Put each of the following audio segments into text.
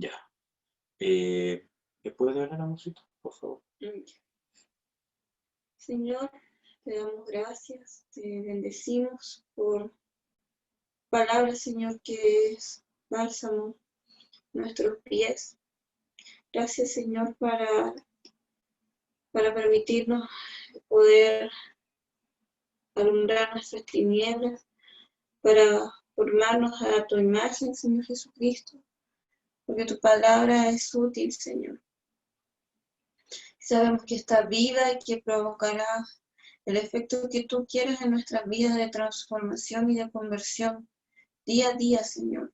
Ya. ¿Me puede dar la música, por favor? Señor, te damos gracias, te bendecimos por palabra, Señor, que es bálsamo a nuestros pies. Gracias, Señor, para permitirnos poder alumbrar nuestras tinieblas, para formarnos a tu imagen, Señor Jesucristo, porque tu palabra es útil, Señor. Sabemos que está viva y que provocará el efecto que tú quieres en nuestras vidas de transformación y de conversión día a día, Señor.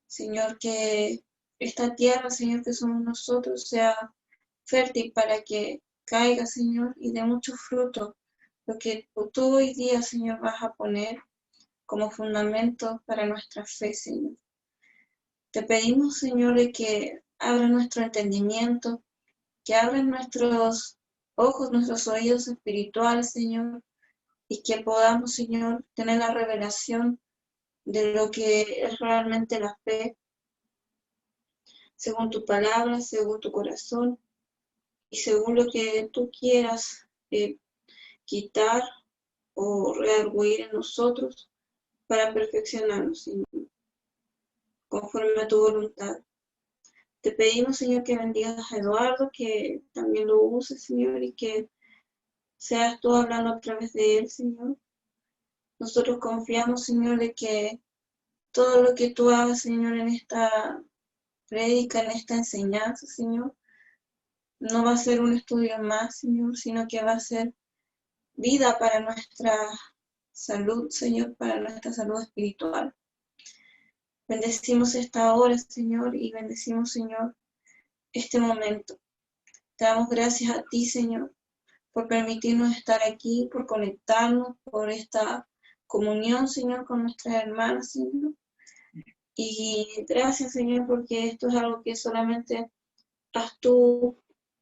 Señor, que esta tierra, Señor, que somos nosotros, sea fértil para que caiga, Señor, y dé mucho fruto, lo que tú hoy día, Señor, vas a poner como fundamento para nuestra fe, Señor. Te pedimos, Señor, de que abra nuestro entendimiento, que abran nuestros ojos, nuestros oídos espirituales, Señor, y que podamos, Señor, tener la revelación de lo que es realmente la fe, según tu palabra, según tu corazón, y según lo que tú quieras quitar o redarguir en nosotros para perfeccionarnos, Señor, conforme a tu voluntad. Te pedimos, Señor, que bendigas a Eduardo, que también lo uses, Señor, y que seas tú hablando a través de él, Señor. Nosotros confiamos, Señor, de que todo lo que tú hagas, Señor, en esta prédica, en esta enseñanza, Señor, no va a ser un estudio más, Señor, sino que va a ser vida para nuestra salud, Señor, para nuestra salud espiritual. Bendecimos esta hora, Señor, y bendecimos, Señor, este momento. Te damos gracias a ti, Señor, por permitirnos estar aquí, por conectarnos, por esta comunión, Señor, con nuestras hermanas, Señor. Y gracias, Señor, porque esto es algo que solamente has tú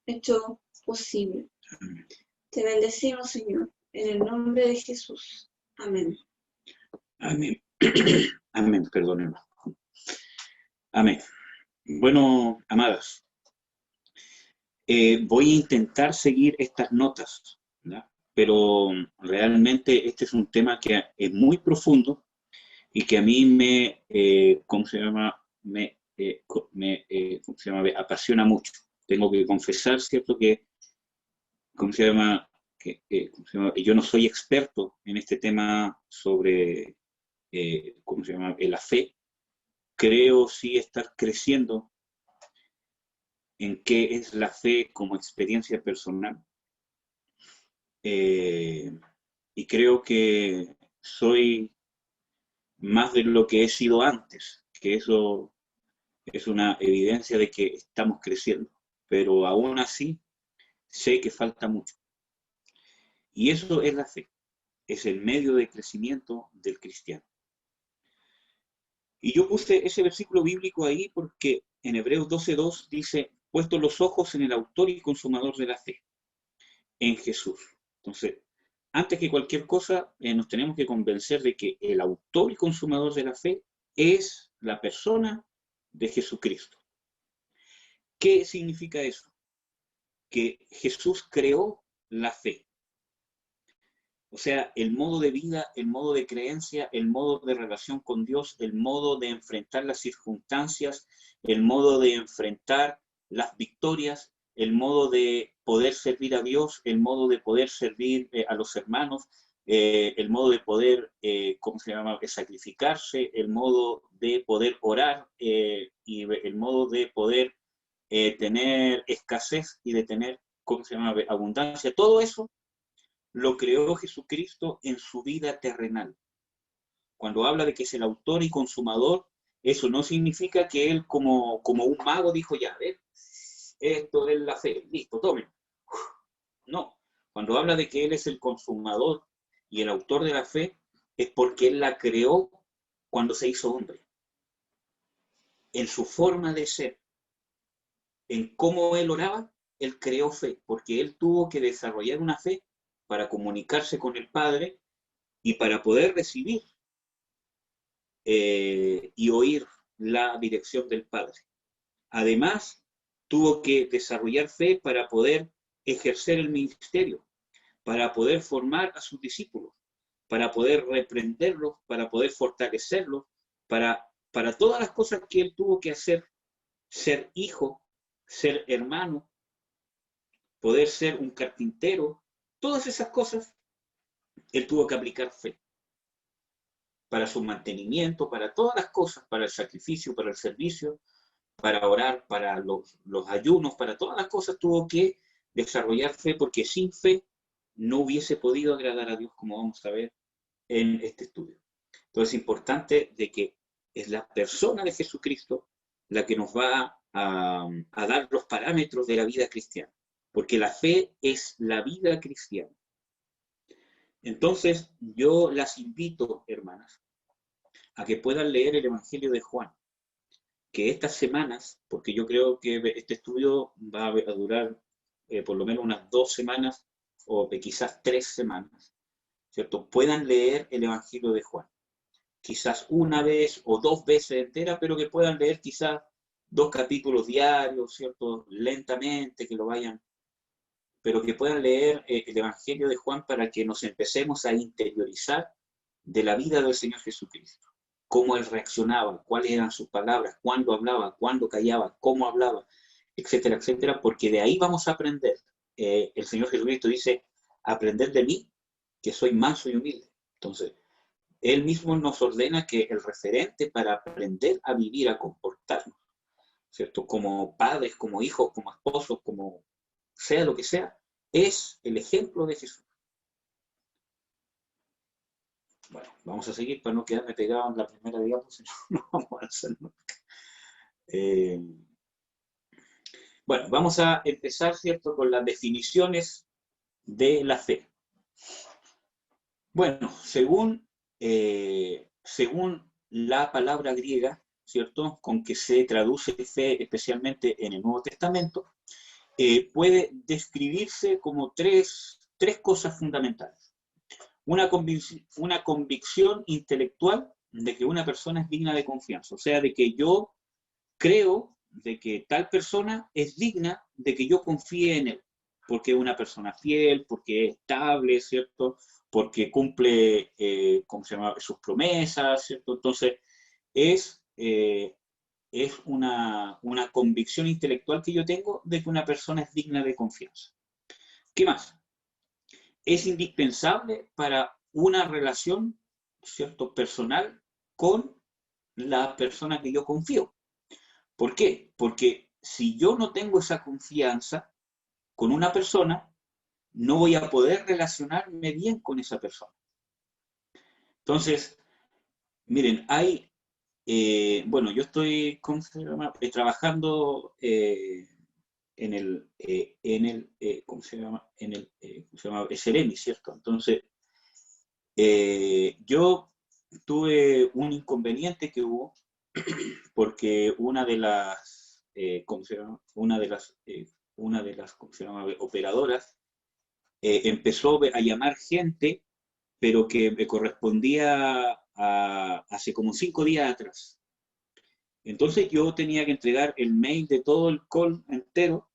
hecho posible. Te bendecimos, Señor, en el nombre de Jesús. Amén. Amén. Amén, perdónenme. Amén. Bueno, amadas, voy a intentar seguir estas notas, ¿verdad? Pero realmente este es un tema que es muy profundo y que a mí ¿cómo se llama? ¿Cómo se llama? Me apasiona mucho. Tengo que confesar, ¿cierto? Que, ¿cómo se llama? ¿Cómo se llama? Yo no soy experto en este tema sobre, ¿cómo se llama? La fe. Creo sí estar creciendo en qué es la fe como experiencia personal. Y creo que soy más de lo que he sido antes, que eso es una evidencia de que estamos creciendo, pero aún así sé que falta mucho. Y eso es la fe, es el medio de crecimiento del cristiano. Y yo puse ese versículo bíblico ahí porque en Hebreos 12:2 dice, puesto los ojos en el autor y consumador de la fe, en Jesús. Entonces, antes que cualquier cosa, nos tenemos que convencer de que el autor y consumador de la fe es la persona de Jesucristo. ¿Qué significa eso? Que Jesús creó la fe. O sea, el modo de vida, el modo de creencia, el modo de relación con Dios, el modo de enfrentar las circunstancias, el modo de enfrentar las victorias, el modo de poder servir a Dios, el modo de poder servir a los hermanos, el modo de poder, ¿cómo se llama?, sacrificarse, el modo de poder orar y el modo de poder tener escasez y de tener, ¿cómo se llama?, abundancia. Todo eso lo creó Jesucristo en su vida terrenal. Cuando habla de que es el autor y consumador, eso no significa que él como un mago dijo, ya, esto es la fe, listo, tomen. No, cuando habla de que él es el consumador y el autor de la fe, es porque él la creó cuando se hizo hombre. En su forma de ser, en cómo él oraba, él creó fe, porque él tuvo que desarrollar una fe para comunicarse con el Padre y para poder recibir y oír la dirección del Padre. Además, tuvo que desarrollar fe para poder ejercer el ministerio, para poder formar a sus discípulos, para poder reprenderlos, para poder fortalecerlos, para todas las cosas que él tuvo que hacer, ser hijo, ser hermano, poder ser un carpintero, todas esas cosas, él tuvo que aplicar fe para su mantenimiento, para todas las cosas, para el sacrificio, para el servicio, para orar, para los ayunos, para todas las cosas tuvo que desarrollar fe, porque sin fe no hubiese podido agradar a Dios, como vamos a ver en este estudio. Entonces es importante de que es la persona de Jesucristo la que nos va a dar los parámetros de la vida cristiana, porque la fe es la vida cristiana. Entonces yo las invito, hermanas, a que puedan leer el Evangelio de Juan, que estas semanas, porque yo creo que este estudio va a durar por lo menos unas 2 semanas o quizás 3 semanas, ¿cierto? Puedan leer el Evangelio de Juan, quizás una vez o 2 veces entera, pero que puedan leer quizás 2 capítulos diarios, ¿cierto? Lentamente, que lo vayan, pero que puedan leer el Evangelio de Juan para que nos empecemos a interiorizar de la vida del Señor Jesucristo. Cómo él reaccionaba, cuáles eran sus palabras, cuándo hablaba, cuándo callaba, cómo hablaba, etcétera, etcétera, porque de ahí vamos a aprender. El Señor Jesucristo dice, aprender de mí, que soy manso y humilde. Entonces, Él mismo nos ordena que el referente para aprender a vivir, a comportarnos, ¿cierto? Como padres, como hijos, como esposos, como sea lo que sea, es el ejemplo de Jesús. Bueno, vamos a seguir para no quedarme pegado en la primera diapositiva, no vamos a hacer nunca. Bueno, vamos a empezar, ¿cierto?, con las definiciones de la fe. Bueno, según la palabra griega, ¿cierto?, con que se traduce fe, especialmente en el Nuevo Testamento, puede describirse como tres cosas fundamentales. Una convicción intelectual de que una persona es digna de confianza, o sea, de que yo creo de que tal persona es digna de que yo confíe en él, porque es una persona fiel, porque es estable, ¿cierto? Porque cumple, ¿cómo se llama?, sus promesas, ¿cierto? Entonces, es, eh, es una convicción intelectual que yo tengo de que una persona es digna de confianza. ¿Qué más? Es indispensable para una relación, ¿cierto?, personal con la persona que yo confío. ¿Por qué? Porque si yo no tengo esa confianza con una persona, no voy a poder relacionarme bien con esa persona. Entonces, miren, bueno, yo estoy, ¿cómo se llama?, trabajando ¿cómo se llama?, ¿cómo se llama?, Seremi, ¿cierto? Entonces, yo tuve un inconveniente que hubo porque una de las, ¿cómo se llama?, una de las, ¿cómo se llama?, operadoras empezó a llamar gente, pero que me correspondía hace como 5 días atrás. Entonces yo tenía que entregar el mail de todo el call entero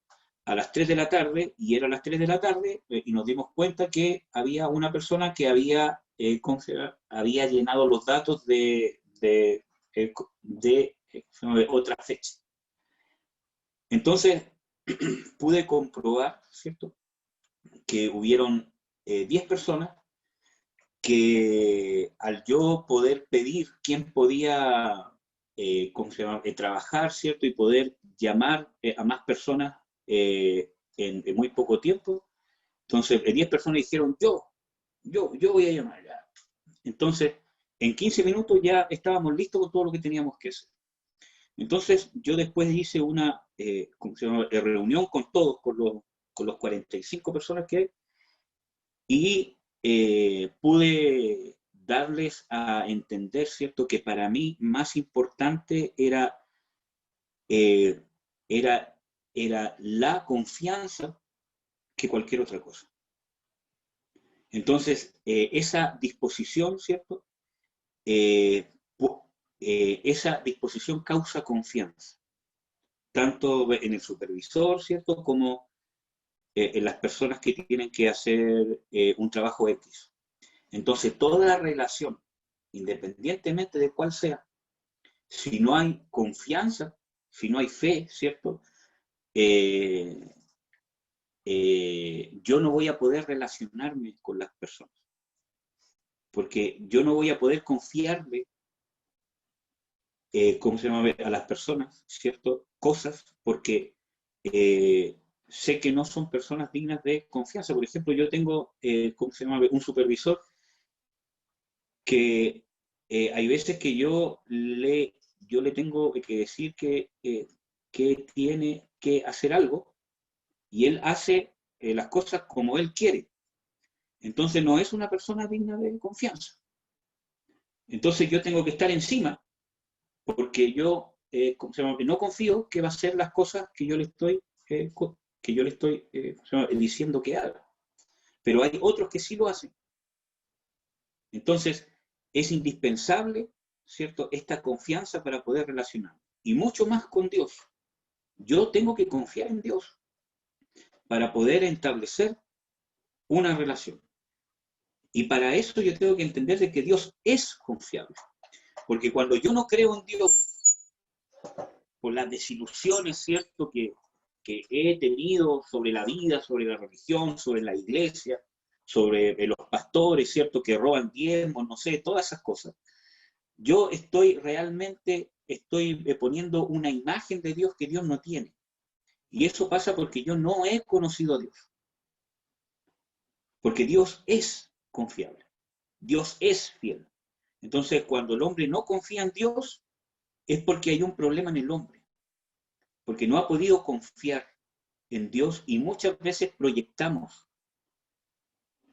a las 3 de la tarde, y era a las 3 de la tarde, y nos dimos cuenta que había una persona que había llenado los datos de otra fecha. Entonces pude comprobar, ¿cierto?, que hubieron 10 personas que al yo poder pedir quién podía trabajar, ¿cierto?, y poder llamar a más personas en muy poco tiempo, entonces 10 personas dijeron, yo voy a llamar ya. Entonces, en 15 minutos ya estábamos listos con todo lo que teníamos que hacer. Entonces, yo después hice una reunión con todos, con los 45 personas que hay, y pude darles a entender, ¿cierto?, que para mí más importante eh, era, era la confianza que cualquier otra cosa. Entonces, esa disposición, ¿cierto?, esa disposición causa confianza. tanto en el supervisor, ¿cierto? Como en las personas que tienen que hacer un trabajo X. Entonces, toda la relación, independientemente de cuál sea, si no hay confianza, si no hay fe, ¿cierto? Yo no voy a poder relacionarme con las personas, porque yo no voy a poder confiarle, ¿cómo se llama? A las personas, ¿cierto? Cosas, porque sé que no son personas dignas de confianza. Por ejemplo, yo tengo, ¿cómo se llama? Un supervisor que hay veces que yo le tengo que decir que tiene que hacer algo y él hace las cosas como él quiere. Entonces no es una persona digna de confianza. Entonces yo tengo que estar encima porque yo ¿cómo se llama? No confío que va a hacer las cosas que yo le estoy, ¿cómo se llama? Diciendo que haga. Pero hay otros que sí lo hacen. Entonces es indispensable, ¿cierto?, esta confianza para poder relacionar. Y mucho más con Dios. Yo tengo que confiar en Dios para poder establecer una relación. Y para eso yo tengo que entender de que Dios es confiable. Porque cuando yo no creo en Dios, por las desilusiones, ¿cierto?, que he tenido sobre la vida, sobre la religión, sobre la iglesia, sobre los pastores, ¿cierto?, que roban diezmos, no sé, todas esas cosas. Yo estoy poniendo una imagen de Dios que Dios no tiene. Y eso pasa porque yo no he conocido a Dios. Porque Dios es confiable. Dios es fiel. Entonces, cuando el hombre no confía en Dios, es porque hay un problema en el hombre. Porque no ha podido confiar en Dios y muchas veces proyectamos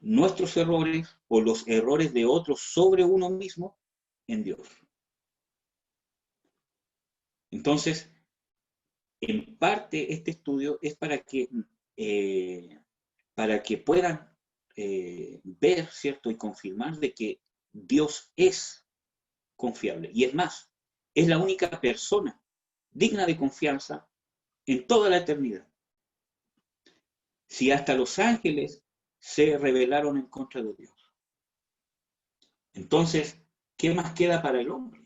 nuestros errores o los errores de otros sobre uno mismo en Dios. Entonces, en parte este estudio es para que puedan ver, ¿cierto?, y confirmar de que Dios es confiable. Y es más, es la única persona digna de confianza en toda la eternidad. Si hasta los ángeles se rebelaron en contra de Dios, entonces, ¿qué más queda para el hombre?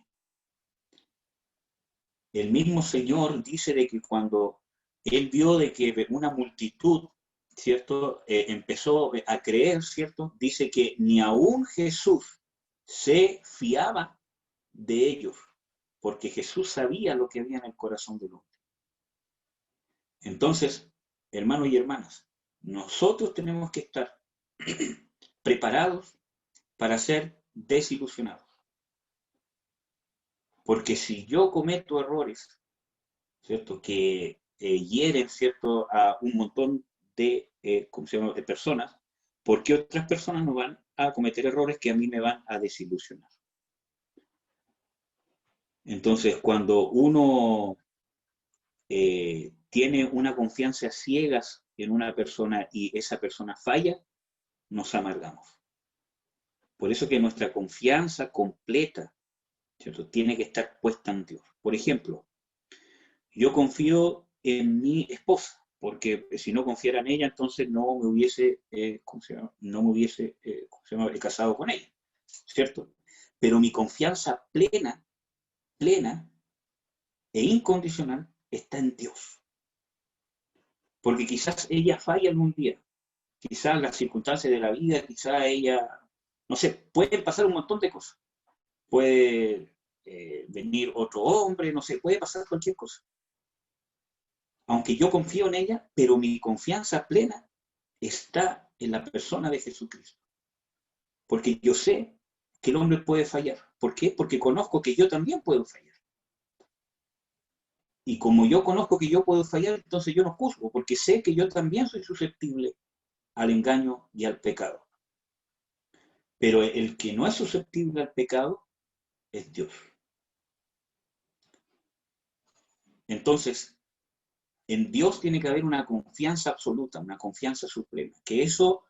El mismo Señor dice de que cuando Él vio de que una multitud, ¿cierto?, empezó a creer, ¿cierto?, dice que ni aún Jesús se fiaba de ellos, porque Jesús sabía lo que había en el corazón del hombre. Entonces, hermanos y hermanas, nosotros tenemos que estar preparados para ser desilusionados. Porque si yo cometo errores, ¿cierto?, que hieren, ¿cierto?, a un montón de, ¿cómo se llama?, de personas, ¿por qué otras personas no van a cometer errores que a mí me van a desilusionar? Entonces, cuando uno tiene una confianza a ciegas en una persona y esa persona falla, nos amargamos. Por eso que nuestra confianza completa, ¿cierto?, tiene que estar puesta en Dios. Por ejemplo, yo confío en mi esposa, porque si no confiara en ella, entonces no me hubiese, ¿cómo se llama? No me hubiese ¿cómo se llama?, casado con ella, ¿cierto? Pero mi confianza plena, plena e incondicional está en Dios. Porque quizás ella falla algún día, quizás las circunstancias de la vida, quizás ella, no sé, pueden pasar un montón de cosas. Puede venir otro hombre, no sé, puede pasar cualquier cosa. Aunque yo confío en ella, pero mi confianza plena está en la persona de Jesucristo. Porque yo sé que el hombre puede fallar. ¿Por qué? Porque conozco que yo también puedo fallar. Y como yo conozco que yo puedo fallar, entonces yo no juzgo, porque sé que yo también soy susceptible al engaño y al pecado. Pero el que no es susceptible al pecado es Dios. Entonces, en Dios tiene que haber una confianza absoluta, una confianza suprema, que eso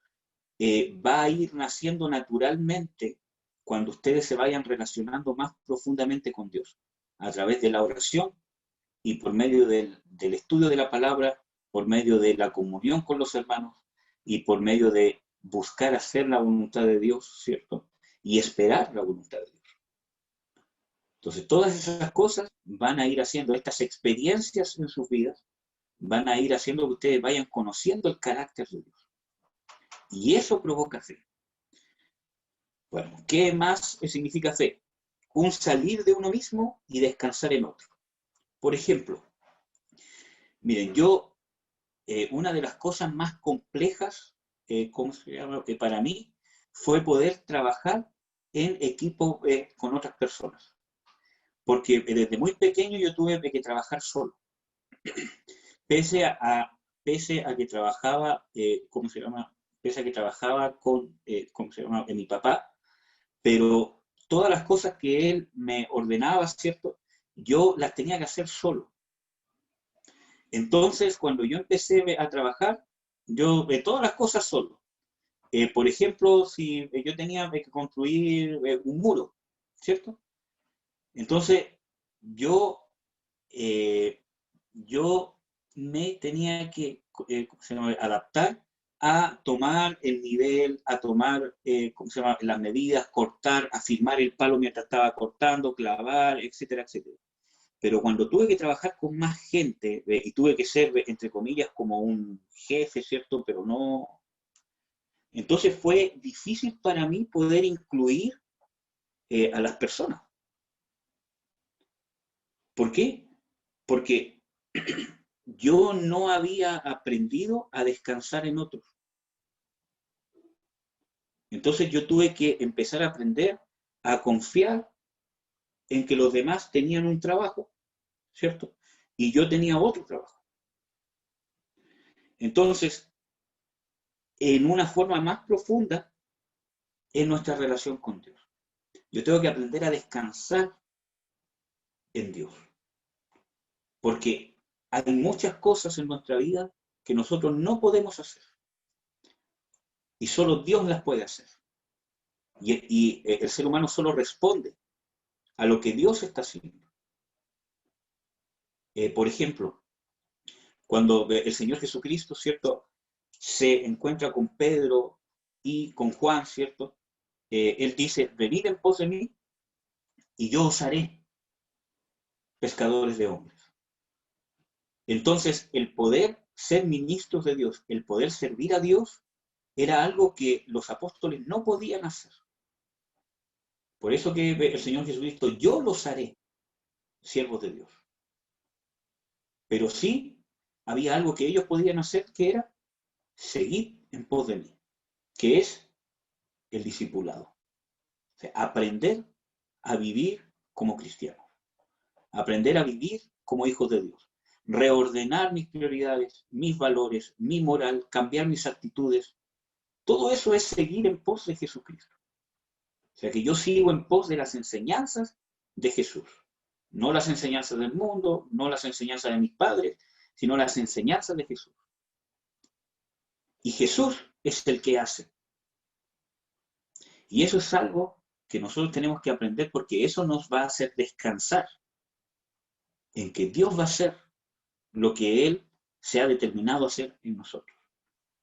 va a ir naciendo naturalmente cuando ustedes se vayan relacionando más profundamente con Dios, a través de la oración y por medio del estudio de la palabra, por medio de la comunión con los hermanos y por medio de buscar hacer la voluntad de Dios, ¿cierto? Y esperar la voluntad de Dios. Entonces, todas esas cosas van a ir haciendo, estas experiencias en sus vidas, van a ir haciendo que ustedes vayan conociendo el carácter de Dios. Y eso provoca fe. Bueno, ¿qué más significa fe? Un salir de uno mismo y descansar en otro. Por ejemplo, miren, una de las cosas más complejas, ¿cómo se llama? Para mí, fue poder trabajar en equipo con otras personas. Porque desde muy pequeño yo tuve que trabajar solo. Pese a, pese a que trabajaba, ¿cómo se llama? Pese a que trabajaba con, ¿cómo se llama? Mi papá, pero todas las cosas que él me ordenaba, ¿cierto? Yo las tenía que hacer solo. Entonces, cuando yo empecé a trabajar, yo todas las cosas solo. Por ejemplo, si yo tenía que construir un muro, ¿cierto? Entonces, yo, eh, yo me tenía que ¿cómo se llama? Adaptar a tomar el nivel, a tomar ¿cómo se llama? Las medidas, cortar, afirmar el palo mientras estaba cortando, clavar, etcétera, etcétera. Pero cuando tuve que trabajar con más gente y tuve que ser, entre comillas, como un jefe, ¿cierto? Pero no. Entonces fue difícil para mí poder incluir a las personas. ¿Por qué? Porque yo no había aprendido a descansar en otros. Entonces yo tuve que empezar a aprender a confiar en que los demás tenían un trabajo, ¿cierto? Y yo tenía otro trabajo. Entonces, en una forma más profunda, es nuestra relación con Dios. Yo tengo que aprender a descansar en Dios. Porque hay muchas cosas en nuestra vida que nosotros no podemos hacer. Y solo Dios las puede hacer. Y el ser humano solo responde a lo que Dios está haciendo. Por ejemplo, cuando el Señor Jesucristo, ¿cierto?, se encuentra con Pedro y con Juan, ¿cierto? Él dice, venid en pos de mí y yo os haré pescadores de hombres. Entonces, el poder ser ministros de Dios, el poder servir a Dios, era algo que los apóstoles no podían hacer. Por eso que el Señor Jesucristo, yo los haré siervos de Dios. Pero sí había algo que ellos podían hacer, que era seguir en pos de mí, que es el discipulado. O sea, aprender a vivir como cristianos, aprender a vivir como hijos de Dios, reordenar mis prioridades, mis valores, mi moral, cambiar mis actitudes. Todo eso es seguir en pos de Jesucristo. O sea, que yo sigo en pos de las enseñanzas de Jesús. No las enseñanzas del mundo, no las enseñanzas de mis padres, sino las enseñanzas de Jesús. Y Jesús es el que hace. Y eso es algo que nosotros tenemos que aprender porque eso nos va a hacer descansar en que Dios va a hacer lo que Él se ha determinado a hacer en nosotros.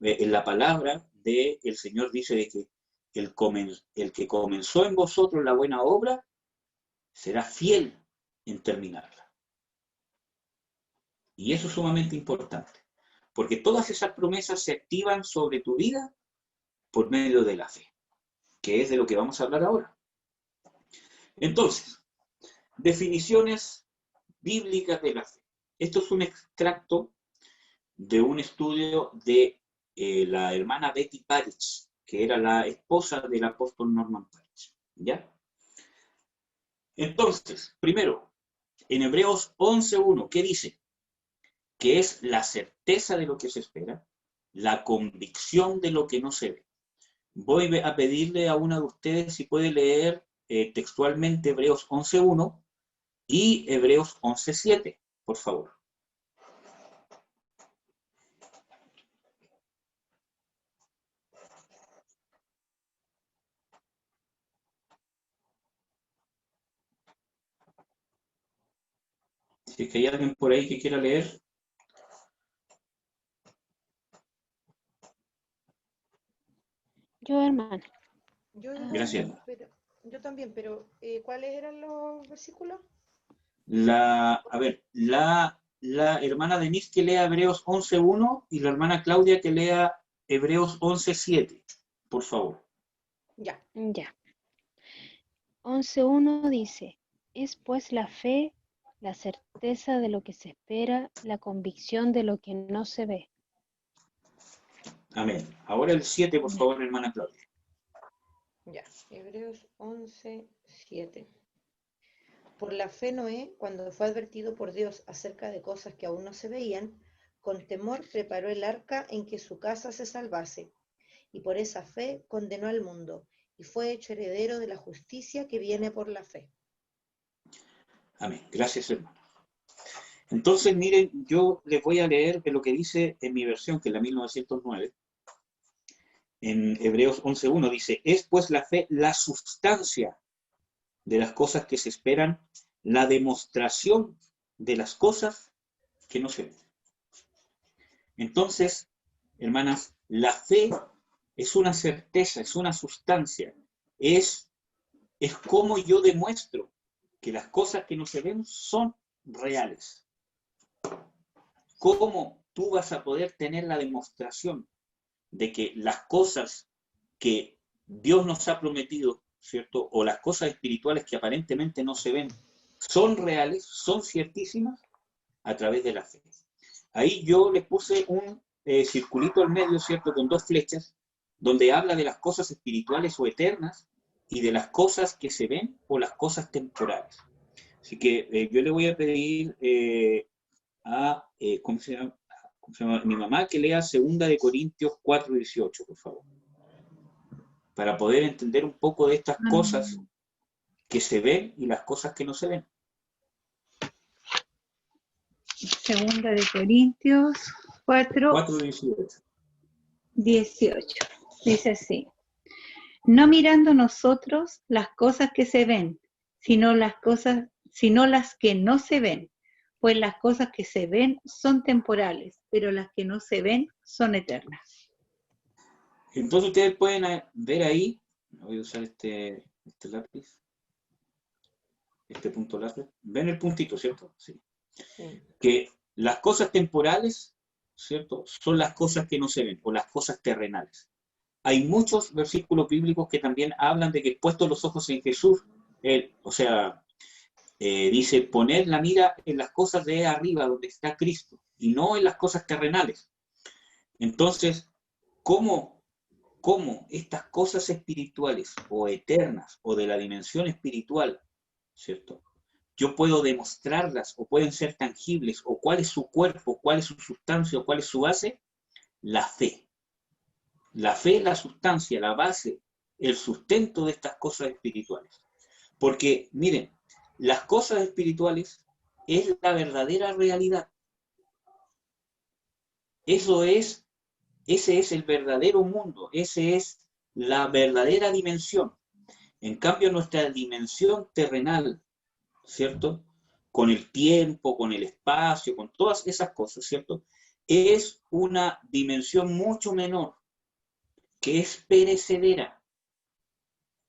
En la palabra del Señor dice de que el que comenzó en vosotros la buena obra será fiel en terminarla. Y eso es sumamente importante, porque todas esas promesas se activan sobre tu vida por medio de la fe, que es de lo que vamos a hablar ahora. Entonces, definiciones bíblicas de la fe. Esto es un extracto de un estudio de la hermana Betty Parich, que era la esposa del apóstol Norman Parich. ¿Ya? Entonces, primero, en Hebreos 11:1, ¿qué dice? Que es la certeza de lo que se espera, la convicción de lo que no se ve. Voy a pedirle a una de ustedes si puede leer textualmente Hebreos 11:1 y Hebreos 11:7, por favor. Si es que hay alguien por ahí que quiera leer. Yo, hermano. Gracias. Yo también, pero ¿cuáles eran los versículos? A ver, la hermana Denise que lea Hebreos 11.1 y la hermana Claudia que lea Hebreos 11.7, por favor. Ya. Ya. 11.1 dice, es pues la fe, la certeza de lo que se espera, la convicción de lo que no se ve. Amén. Ahora el 7, por Amén. favor, hermana Claudia. Ya, Hebreos 11:7. Por la fe Noé, cuando fue advertido por Dios acerca de cosas que aún no se veían, con temor preparó el arca en que su casa se salvase, y por esa fe condenó al mundo, y fue hecho heredero de la justicia que viene por la fe. Amén. Gracias, hermano. Entonces, miren, yo les voy a leer de lo que dice en mi versión, que es la 1909. En Hebreos 11.1 dice, es pues la fe la sustancia de las cosas que se esperan, la demostración de las cosas que no se ven. Entonces, hermanas, la fe es una certeza, es una sustancia, es como yo demuestro que las cosas que no se ven son reales. ¿Cómo tú vas a poder tener la demostración de que las cosas que Dios nos ha prometido, ¿cierto? O las cosas espirituales que aparentemente no se ven, son reales, son ciertísimas? A través de la fe. Ahí yo le puse un circulito al medio, ¿cierto? Con dos flechas, donde habla de las cosas espirituales o eternas y de las cosas que se ven o las cosas temporales. Así que yo le voy a pedir ¿cómo se llama? Mi mamá que lea 2 de Corintios 4:18, por favor. Para poder entender un poco de estas cosas que se ven y las cosas que no se ven. 2 de Corintios 4:18. 18. Dice así: no mirando nosotros las cosas que se ven, sino las que no se ven, pues las cosas que se ven son temporales, pero las que no se ven son eternas. Entonces ustedes pueden ver ahí, voy a usar este lápiz, este punto lápiz. ¿Ven el puntito, cierto? Sí. Sí. Que las cosas temporales, ¿cierto? Son las cosas que no se ven, o las cosas terrenales. Hay muchos versículos bíblicos que también hablan de que puestos los ojos en Jesús, dice, poner la mira en las cosas de arriba, donde está Cristo, y no en las cosas terrenales. Entonces, ¿cómo estas cosas espirituales o eternas o de la dimensión espiritual, ¿cierto? Yo puedo demostrarlas o pueden ser tangibles, o cuál es su cuerpo, cuál es su sustancia o cuál es su base? La fe. La fe es la sustancia, la base, el sustento de estas cosas espirituales. Porque, miren, las cosas espirituales es la verdadera realidad. Ese es el verdadero mundo, esa es la verdadera dimensión. En cambio, nuestra dimensión terrenal, ¿cierto? Con el tiempo, con el espacio, con todas esas cosas, ¿cierto? Es una dimensión mucho menor, que es perecedera,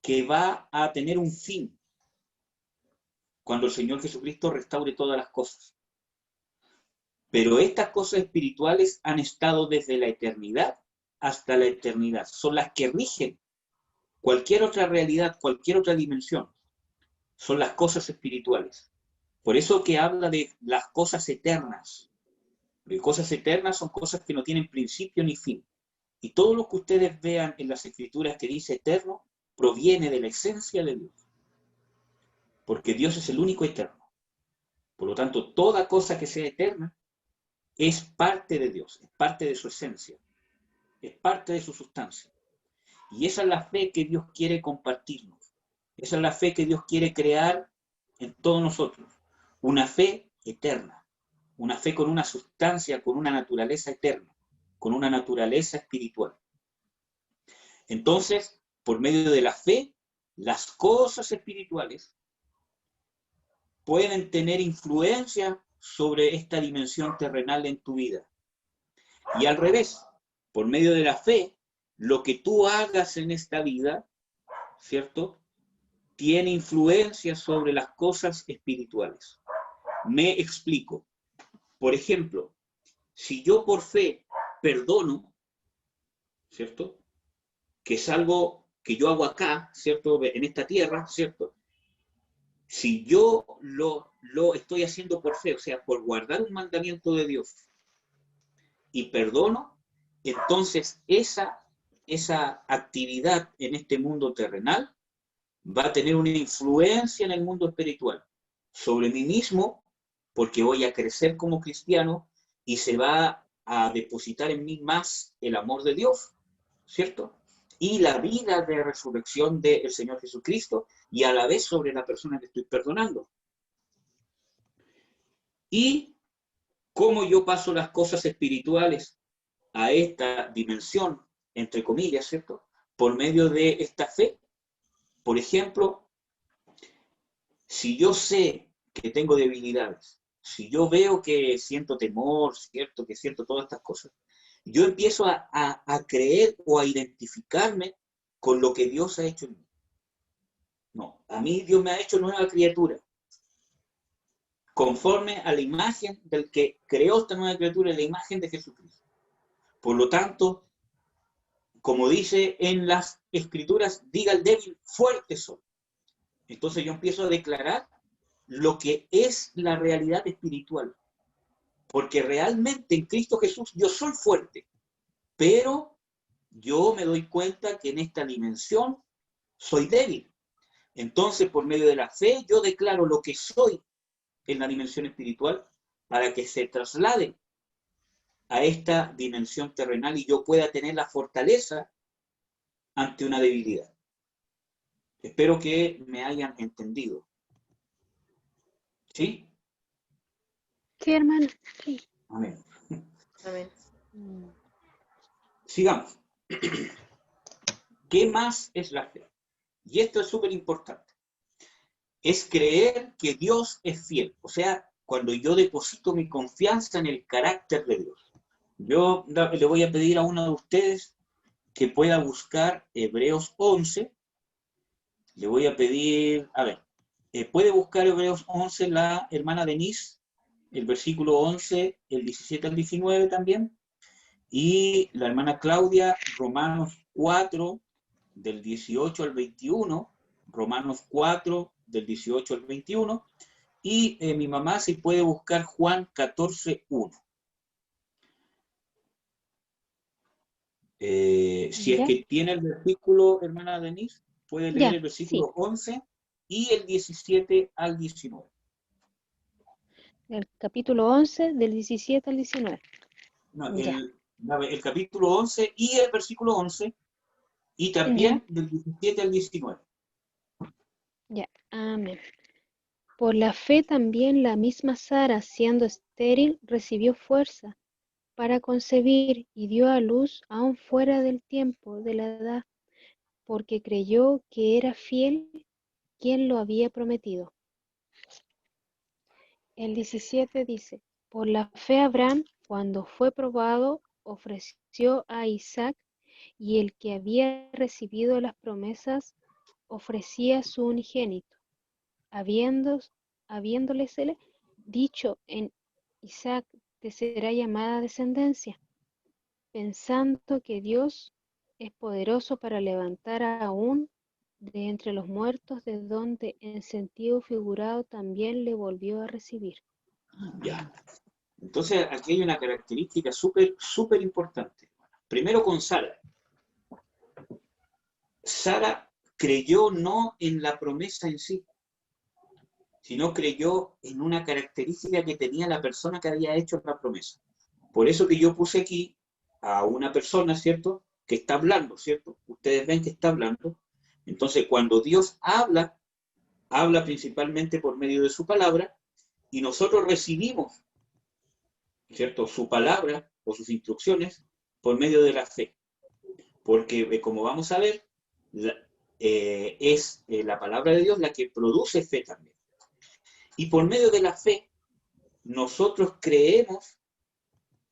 que va a tener un fin cuando el Señor Jesucristo restaure todas las cosas. Pero estas cosas espirituales han estado desde la eternidad hasta la eternidad. Son las que rigen cualquier otra realidad, cualquier otra dimensión. Son las cosas espirituales. Por eso que habla de las cosas eternas. Porque cosas eternas son cosas que no tienen principio ni fin. Y todo lo que ustedes vean en las escrituras que dice eterno, proviene de la esencia de Dios. Porque Dios es el único eterno. Por lo tanto, toda cosa que sea eterna es parte de Dios, es parte de su esencia, es parte de su sustancia. Y esa es la fe que Dios quiere compartirnos. Esa es la fe que Dios quiere crear en todos nosotros. Una fe eterna, una fe con una sustancia, con una naturaleza eterna, con una naturaleza espiritual. Entonces, por medio de la fe, las cosas espirituales pueden tener influencia sobre esta dimensión terrenal en tu vida. Y al revés, por medio de la fe, lo que tú hagas en esta vida, ¿cierto?, tiene influencia sobre las cosas espirituales. Me explico. Por ejemplo, si yo por fe perdono, ¿cierto?, que es algo que yo hago acá, ¿cierto?, en esta tierra, ¿cierto?, si yo lo estoy haciendo por fe, o sea, por guardar un mandamiento de Dios y perdono, entonces esa actividad en este mundo terrenal va a tener una influencia en el mundo espiritual sobre mí mismo, porque voy a crecer como cristiano y se va a depositar en mí más el amor de Dios, ¿cierto? Y la vida de resurrección del Señor Jesucristo, y a la vez sobre la persona que estoy perdonando. Y cómo yo paso las cosas espirituales a esta dimensión, entre comillas, ¿cierto?, por medio de esta fe. Por ejemplo, si yo sé que tengo debilidades, si yo veo que siento temor, ¿cierto?, que siento todas estas cosas, yo empiezo a creer o a identificarme con lo que Dios ha hecho en mí. No, a mí Dios me ha hecho nueva criatura, conforme a la imagen del que creó esta nueva criatura, la imagen de Jesucristo. Por lo tanto, como dice en las Escrituras, diga el débil, fuerte soy. Entonces yo empiezo a declarar lo que es la realidad espiritual. Porque realmente en Cristo Jesús yo soy fuerte, pero yo me doy cuenta que en esta dimensión soy débil. Entonces, por medio de la fe, yo declaro lo que soy en la dimensión espiritual para que se traslade a esta dimensión terrenal y yo pueda tener la fortaleza ante una debilidad. Espero que me hayan entendido. ¿Sí? Sí, hermano. Sí. Amén. Amén. Sigamos. ¿Qué más es la fe? Y esto es súper importante. Es creer que Dios es fiel. O sea, cuando yo deposito mi confianza en el carácter de Dios. Yo le voy a pedir a uno de ustedes que pueda buscar Hebreos 11. Le voy a pedir, a ver, ¿puede buscar Hebreos 11 la hermana Denise? El versículo 11, el 17 al 19 también. Y la hermana Claudia, Romanos 4, del 18 al 21. Romanos 4, del 18 al 21. Y mi mamá si puede buscar Juan 14, 1. Si es que tiene el versículo, hermana Denise, puede leer el versículo 11 y el 17 al 19. El capítulo 11, del 17 al 19. No, el capítulo 11 y el versículo 11 y también del 17 al 19. Ya, amén. Por la fe también la misma Sara, siendo estéril, recibió fuerza para concebir y dio a luz aún fuera del tiempo de la edad, porque creyó que era fiel quien lo había prometido. El 17 dice, por la fe Abraham, cuando fue probado, ofreció a Isaac, y el que había recibido las promesas ofrecía su unigénito, habiéndolesele dicho en Isaac te será llamada descendencia, pensando que Dios es poderoso para levantar aún de entre los muertos, de donde en sentido figurado también le volvió a recibir. Ya. Entonces aquí hay una característica súper importante. Primero con Sara. Sara creyó no en la promesa en sí, sino creyó en una característica que tenía la persona que había hecho la promesa. Por eso que yo puse aquí a una persona, ¿cierto?, que está hablando, ¿cierto? Ustedes ven que está hablando. Entonces, cuando Dios habla principalmente por medio de su palabra, y nosotros recibimos, ¿cierto?, su palabra o sus instrucciones por medio de la fe. Porque, como vamos a ver, es la palabra de Dios la que produce fe también. Y por medio de la fe, nosotros creemos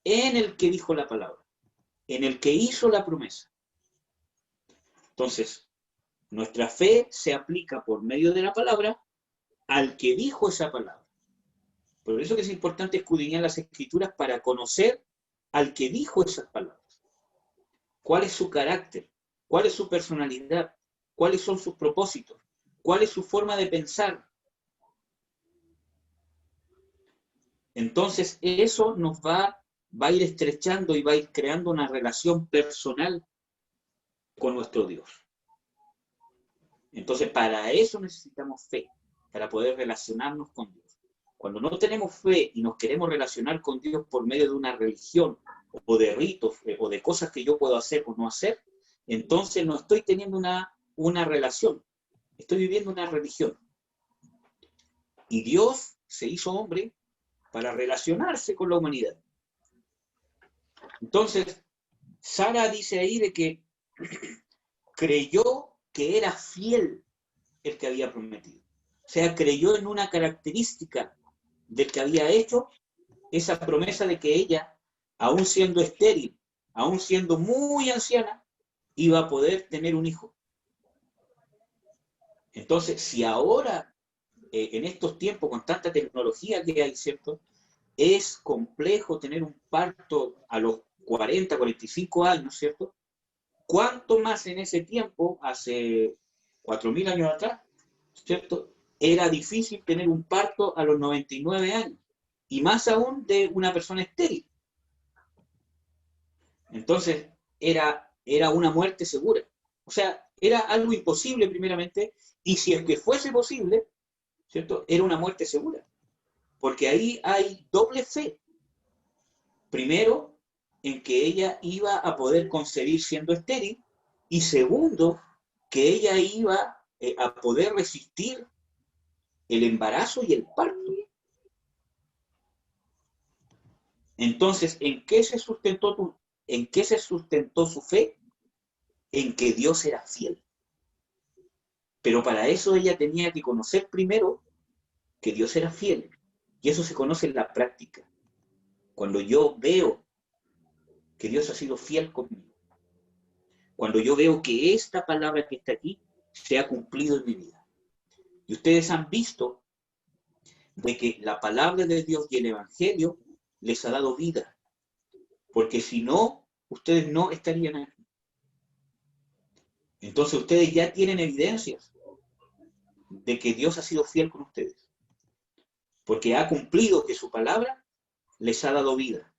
en el que dijo la palabra, en el que hizo la promesa. Entonces, nuestra fe se aplica por medio de la palabra al que dijo esa palabra. Por eso que es importante escudriñar las Escrituras para conocer al que dijo esas palabras. ¿Cuál es su carácter? ¿Cuál es su personalidad? ¿Cuáles son sus propósitos? ¿Cuál es su forma de pensar? Entonces, eso nos va a ir estrechando y va a ir creando una relación personal con nuestro Dios. Entonces, para eso necesitamos fe, para poder relacionarnos con Dios. Cuando no tenemos fe y nos queremos relacionar con Dios por medio de una religión o de ritos o de cosas que yo puedo hacer o no hacer, entonces no estoy teniendo una relación, estoy viviendo una religión. Y Dios se hizo hombre para relacionarse con la humanidad. Entonces, Sara dice ahí de que creyó que era fiel el que había prometido. O sea, creyó en una característica del que había hecho esa promesa de que ella, aún siendo estéril, aún siendo muy anciana, iba a poder tener un hijo. Entonces, si ahora, en estos tiempos, con tanta tecnología que hay, ¿cierto?, es complejo tener un parto a los 40, 45 años, ¿cierto? ¿Cuánto más en ese tiempo, hace 4.000 años atrás, ¿cierto?, era difícil tener un parto a los 99 años, y más aún de una persona estéril. Entonces, era una muerte segura. O sea, era algo imposible primeramente, y si es que fuese posible, ¿cierto?, era una muerte segura. Porque ahí hay doble fe. Primero, en que ella iba a poder concebir siendo estéril, y segundo, que ella iba a poder resistir el embarazo y el parto. Entonces, ¿en qué se sustentó su fe? En que Dios era fiel. Pero para eso ella tenía que conocer primero que Dios era fiel. Y eso se conoce en la práctica. Cuando yo veo que Dios ha sido fiel conmigo. Cuando yo veo que esta palabra que está aquí se ha cumplido en mi vida. Y ustedes han visto de que la palabra de Dios y el Evangelio les ha dado vida. Porque si no, ustedes no estarían aquí. Entonces ustedes ya tienen evidencias de que Dios ha sido fiel con ustedes. Porque ha cumplido que su palabra les ha dado vida.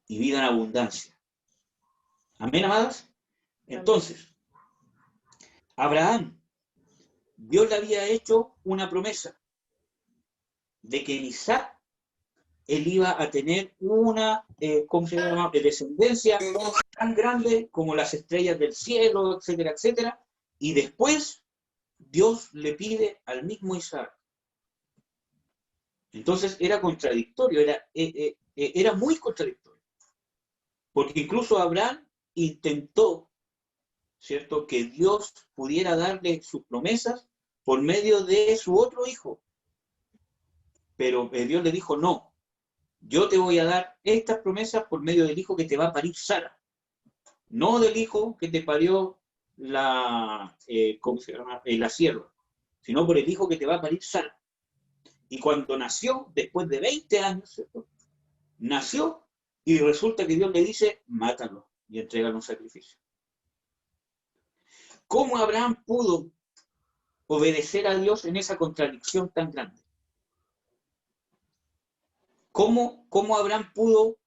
Y vida en abundancia. Amén, amadas. Entonces, Abraham, Dios le había hecho una promesa de que en Isaac él iba a tener una ¿cómo se llama?, de descendencia tan grande como las estrellas del cielo, etcétera, etcétera. Y después Dios le pide al mismo Isaac. Entonces era contradictorio, era muy contradictorio. Porque incluso Abraham intentó, ¿cierto?, que Dios pudiera darle sus promesas por medio de su otro hijo. Pero Dios le dijo, no, yo te voy a dar estas promesas por medio del hijo que te va a parir Sara. No del hijo que te parió ¿cómo se llama?, la sierva, sino por el hijo que te va a parir Sara. Y cuando nació, después de 20 años, ¿cierto?, nació y resulta que Dios le dice, mátalo y entrégalo un sacrificio. ¿Cómo Abraham pudo obedecer a Dios en esa contradicción tan grande? ¿Cómo Abraham pudo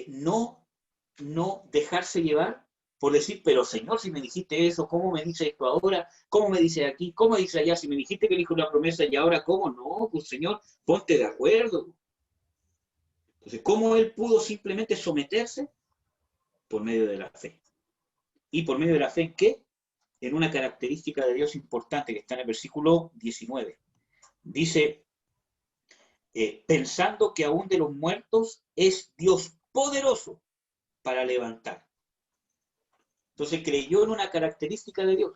no dejarse llevar por decir, pero Señor, si me dijiste eso, ¿cómo me dice esto ahora? ¿Cómo me dice aquí? ¿Cómo dice allá? Si me dijiste que dijo una promesa y ahora, ¿cómo? No, pues Señor, ponte de acuerdo. Entonces, ¿cómo él pudo simplemente someterse? Por medio de la fe. ¿Y por medio de la fe en qué? En una característica de Dios importante que está en el versículo 19. Dice, pensando que aún de los muertos es Dios poderoso para levantar. Entonces creyó en una característica de Dios.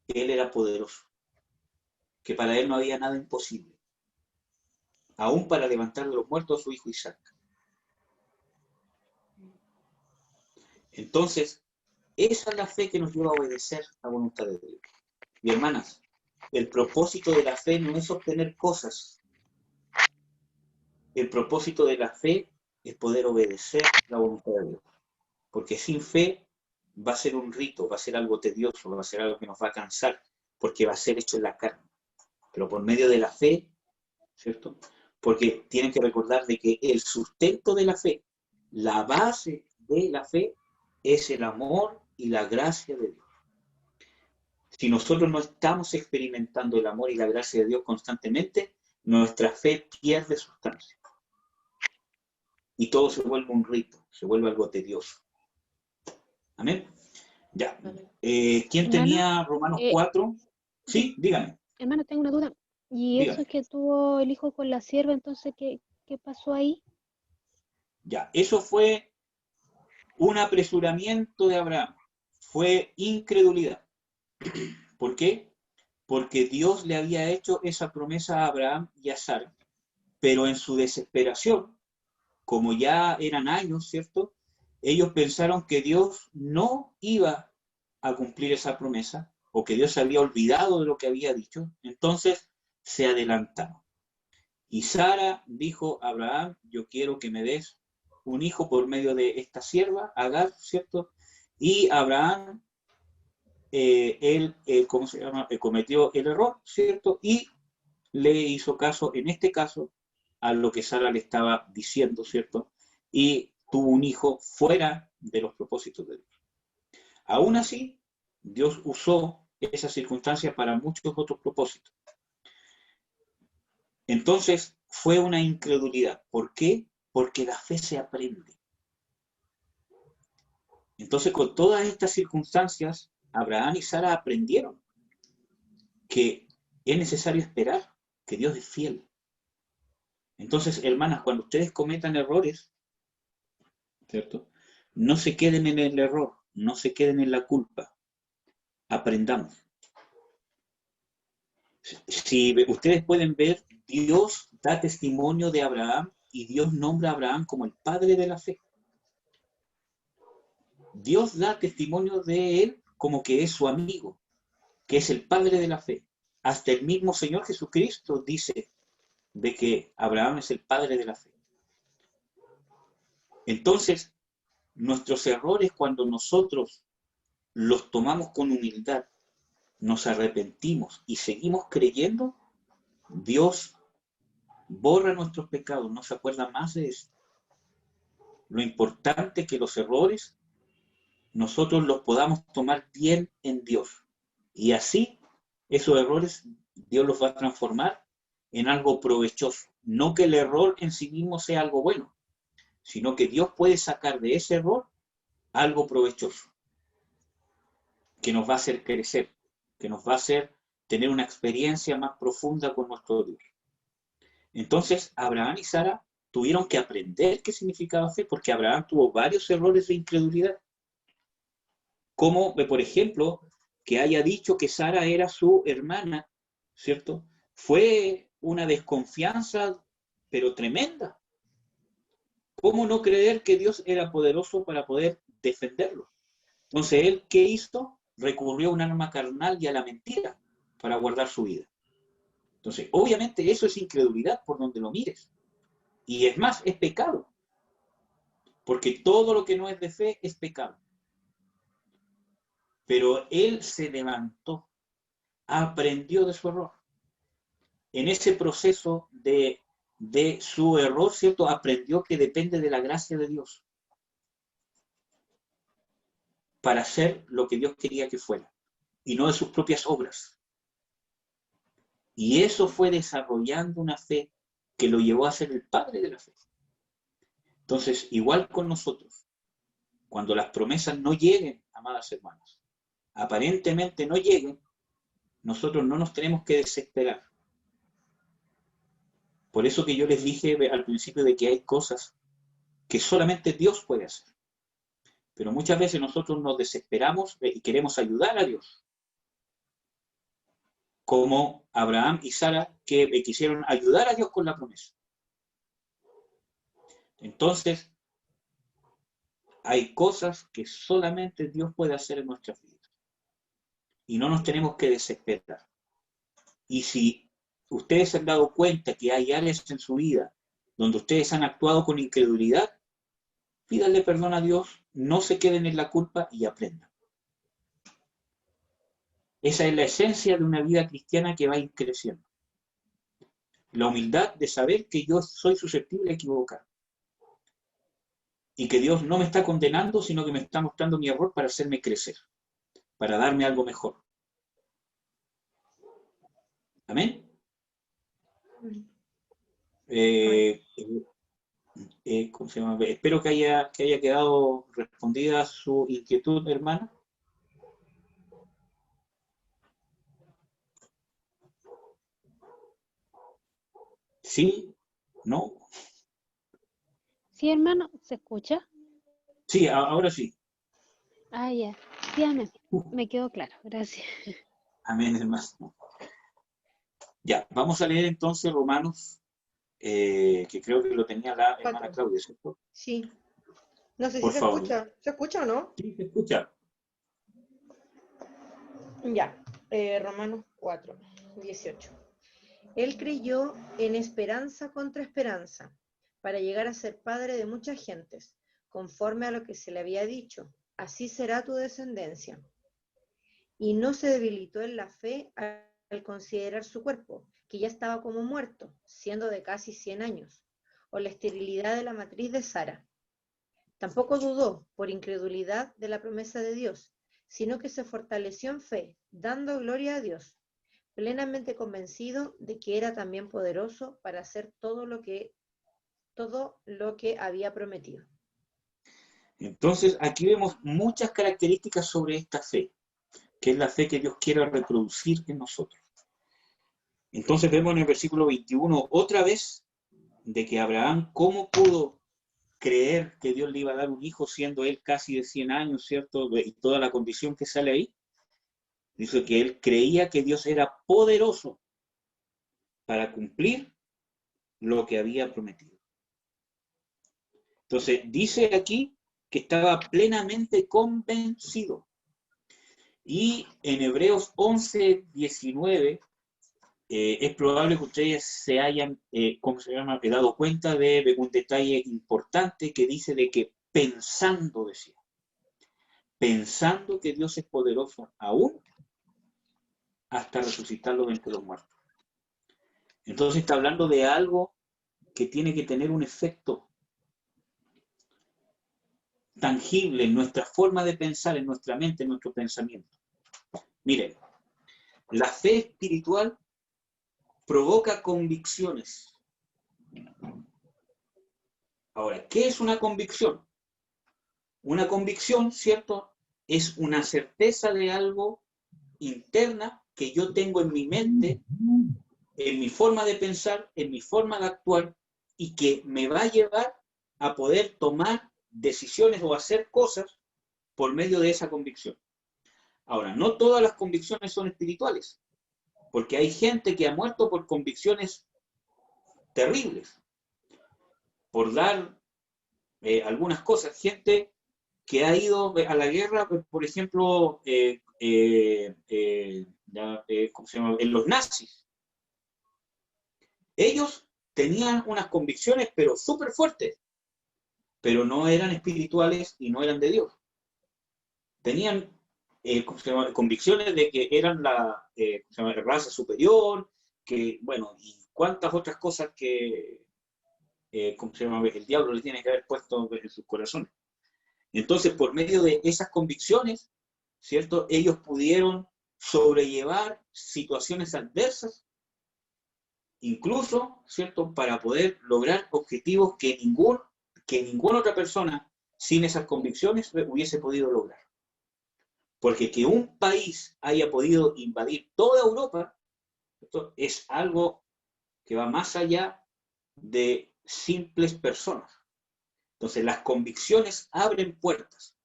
Él era poderoso. que para él no había nada imposible, aún para levantar de los muertos a su hijo Isaac. Entonces, esa es la fe que nos lleva a obedecer la voluntad de Dios. Y hermanas, el propósito de la fe no es obtener cosas. El propósito de la fe es poder obedecer la voluntad de Dios. Porque sin fe va a ser un rito, va a ser algo tedioso, va a ser algo que nos va a cansar, porque va a ser hecho en la carne. Pero por medio de la fe, ¿cierto? Porque tienen que recordar de que el sustento de la fe, la base de la fe, es el amor y la gracia de Dios. Si nosotros no estamos experimentando el amor y la gracia de Dios constantemente, nuestra fe pierde sustancia. Y todo se vuelve un rito, se vuelve algo tedioso. Amén. Ya. ¿Quién Hermano, tenía Romanos 4? Sí, dígame. hermano, tengo una duda. ¿Y Dígame. eso es que tuvo el hijo con la sierva, entonces qué pasó ahí? Ya, eso fue un apresuramiento de Abraham. Fue incredulidad. ¿Por qué? Porque Dios le había hecho esa promesa a Abraham y a Sara, pero en su desesperación, como ya eran años, ¿cierto? Ellos pensaron que Dios no iba a cumplir esa promesa, o que Dios se había olvidado de lo que había dicho, entonces se adelantaron. Y Sara dijo a Abraham, yo quiero que me des un hijo por medio de esta sierva, Agar, ¿cierto? Y Abraham, ¿cómo se llama? Cometió el error, ¿cierto? Y le hizo caso, en este caso, a lo que Sara le estaba diciendo, ¿cierto? Y tuvo un hijo fuera de los propósitos de Dios. Aún así, Dios usó esa circunstancia para muchos otros propósitos. Entonces, fue una incredulidad. ¿Por qué? Porque la fe se aprende. Entonces, con todas estas circunstancias, Abraham y Sara aprendieron que es necesario esperar, que Dios es fiel. Entonces, hermanas, cuando ustedes cometan errores, ¿cierto? No se queden en el error, no se queden en la culpa. Aprendamos. Si ustedes pueden ver, Dios da testimonio de Abraham y Dios nombra a Abraham como el padre de la fe. Dios da testimonio de él como que es su amigo, que es el padre de la fe. Hasta el mismo Señor Jesucristo dice de que Abraham es el padre de la fe. Entonces, nuestros errores, cuando nosotros los tomamos con humildad, nos arrepentimos y seguimos creyendo, Dios borra nuestros pecados, no se acuerda más de eso. Lo importante es que los errores nosotros los podamos tomar bien en Dios. Y así, esos errores Dios los va a transformar en algo provechoso. No que el error en sí mismo sea algo bueno, sino que Dios puede sacar de ese error algo provechoso, que nos va a hacer crecer, que nos va a hacer tener una experiencia más profunda con nuestro Dios. Entonces, Abraham y Sara tuvieron que aprender qué significaba fe, porque Abraham tuvo varios errores de incredulidad. Como, por ejemplo, que haya dicho que Sara era su hermana, ¿cierto? Fue una desconfianza, pero tremenda. ¿Cómo no creer que Dios era poderoso para poder defenderlo? Entonces, ¿él qué hizo? Recurrió a un arma carnal y a la mentira para guardar su vida. Entonces, obviamente eso es incredulidad por donde lo mires. Y es más, es pecado. Porque todo lo que no es de fe es pecado. Pero él se levantó, aprendió de su error. En ese proceso de su error, ¿cierto? Aprendió que depende de la gracia de Dios para hacer lo que Dios quería que fuera, y no de sus propias obras. Y eso fue desarrollando una fe que lo llevó a ser el padre de la fe. Entonces, igual con nosotros, cuando las promesas no lleguen, amadas hermanas, aparentemente no lleguen, nosotros no nos tenemos que desesperar. Por eso que yo les dije al principio de que hay cosas que solamente Dios puede hacer. Pero muchas veces nosotros nos desesperamos y queremos ayudar a Dios. como Abraham y Sara, que quisieron ayudar a Dios con la promesa. Entonces, hay cosas que solamente Dios puede hacer en nuestras vidas. Y no nos tenemos que desesperar. Y si ustedes se han dado cuenta que hay áreas en su vida donde ustedes han actuado con incredulidad, pídanle perdón a Dios, no se queden en la culpa y aprendan. Esa es la esencia de una vida cristiana que va a ir creciendo. La humildad de saber que yo soy susceptible a equivocar. Y que Dios no me está condenando, sino que me está mostrando mi error para hacerme crecer, para darme algo mejor. ¿Amén? ¿Cómo se llama? Espero que haya quedado respondida su inquietud, hermana. ¿Sí? ¿No? Sí, hermano, ¿se escucha? Sí, ahora sí. Ah, ya. Sí, amén. Me quedó claro, gracias. Amén, hermano. Ya, vamos a leer entonces Romanos, que creo que lo tenía la hermana 4. Claudia, ¿cierto? Sí. No sé si Por se favor. escucha. ¿Se escucha o no? Sí, se escucha. Ya. Romanos 4, 18. Él creyó en esperanza contra esperanza, para llegar a ser padre de muchas gentes, conforme a lo que se le había dicho, así será tu descendencia. Y no se debilitó en la fe al considerar su cuerpo, que ya estaba como muerto, siendo de casi 100 años, o la esterilidad de la matriz de Sara. Tampoco dudó, por incredulidad, de la promesa de Dios, sino que se fortaleció en fe, dando gloria a Dios, plenamente convencido de que era también poderoso para hacer todo lo que había prometido. Entonces, aquí vemos muchas características sobre esta fe, que es la fe que Dios quiere reproducir en nosotros. Entonces vemos en el versículo 21 otra vez de que Abraham, ¿cómo pudo creer que Dios le iba a dar un hijo siendo él casi de 100 años, ¿cierto? Y toda la condición que sale ahí. Dice que él creía que Dios era poderoso para cumplir lo que había prometido. Entonces, dice aquí que estaba plenamente convencido. Y en Hebreos 11, 19, es probable que ustedes se hayan, dado cuenta de un detalle importante que dice de que pensando, decía, pensando que Dios es poderoso aún hasta resucitarlo de entre los muertos. Entonces está hablando de algo que tiene que tener un efecto tangible en nuestra forma de pensar, en nuestra mente, en nuestro pensamiento. Miren, la fe espiritual provoca convicciones. Ahora, ¿qué es una convicción? Una convicción, ¿cierto? Es una certeza de algo interna que yo tengo en mi mente, en mi forma de pensar, en mi forma de actuar, y que me va a llevar a poder tomar decisiones o hacer cosas por medio de esa convicción. Ahora, no todas las convicciones son espirituales, porque hay gente que ha muerto por convicciones terribles, por dar algunas cosas, gente que ha ido a la guerra, por ejemplo, ¿cómo se llama? En los nazis. Ellos tenían unas convicciones, pero súper fuertes, pero no eran espirituales y no eran de Dios. Tenían convicciones de que eran la raza superior, que, bueno, y cuántas otras cosas que el diablo le tiene que haber puesto en sus corazones. Entonces, por medio de esas convicciones, ¿cierto? Ellos pudieron sobrellevar situaciones adversas, incluso, ¿cierto? Para poder lograr objetivos que ninguna otra persona sin esas convicciones hubiese podido lograr. Porque que un país haya podido invadir toda Europa, ¿cierto? Es algo que va más allá de simples personas. Entonces, las convicciones abren puertas,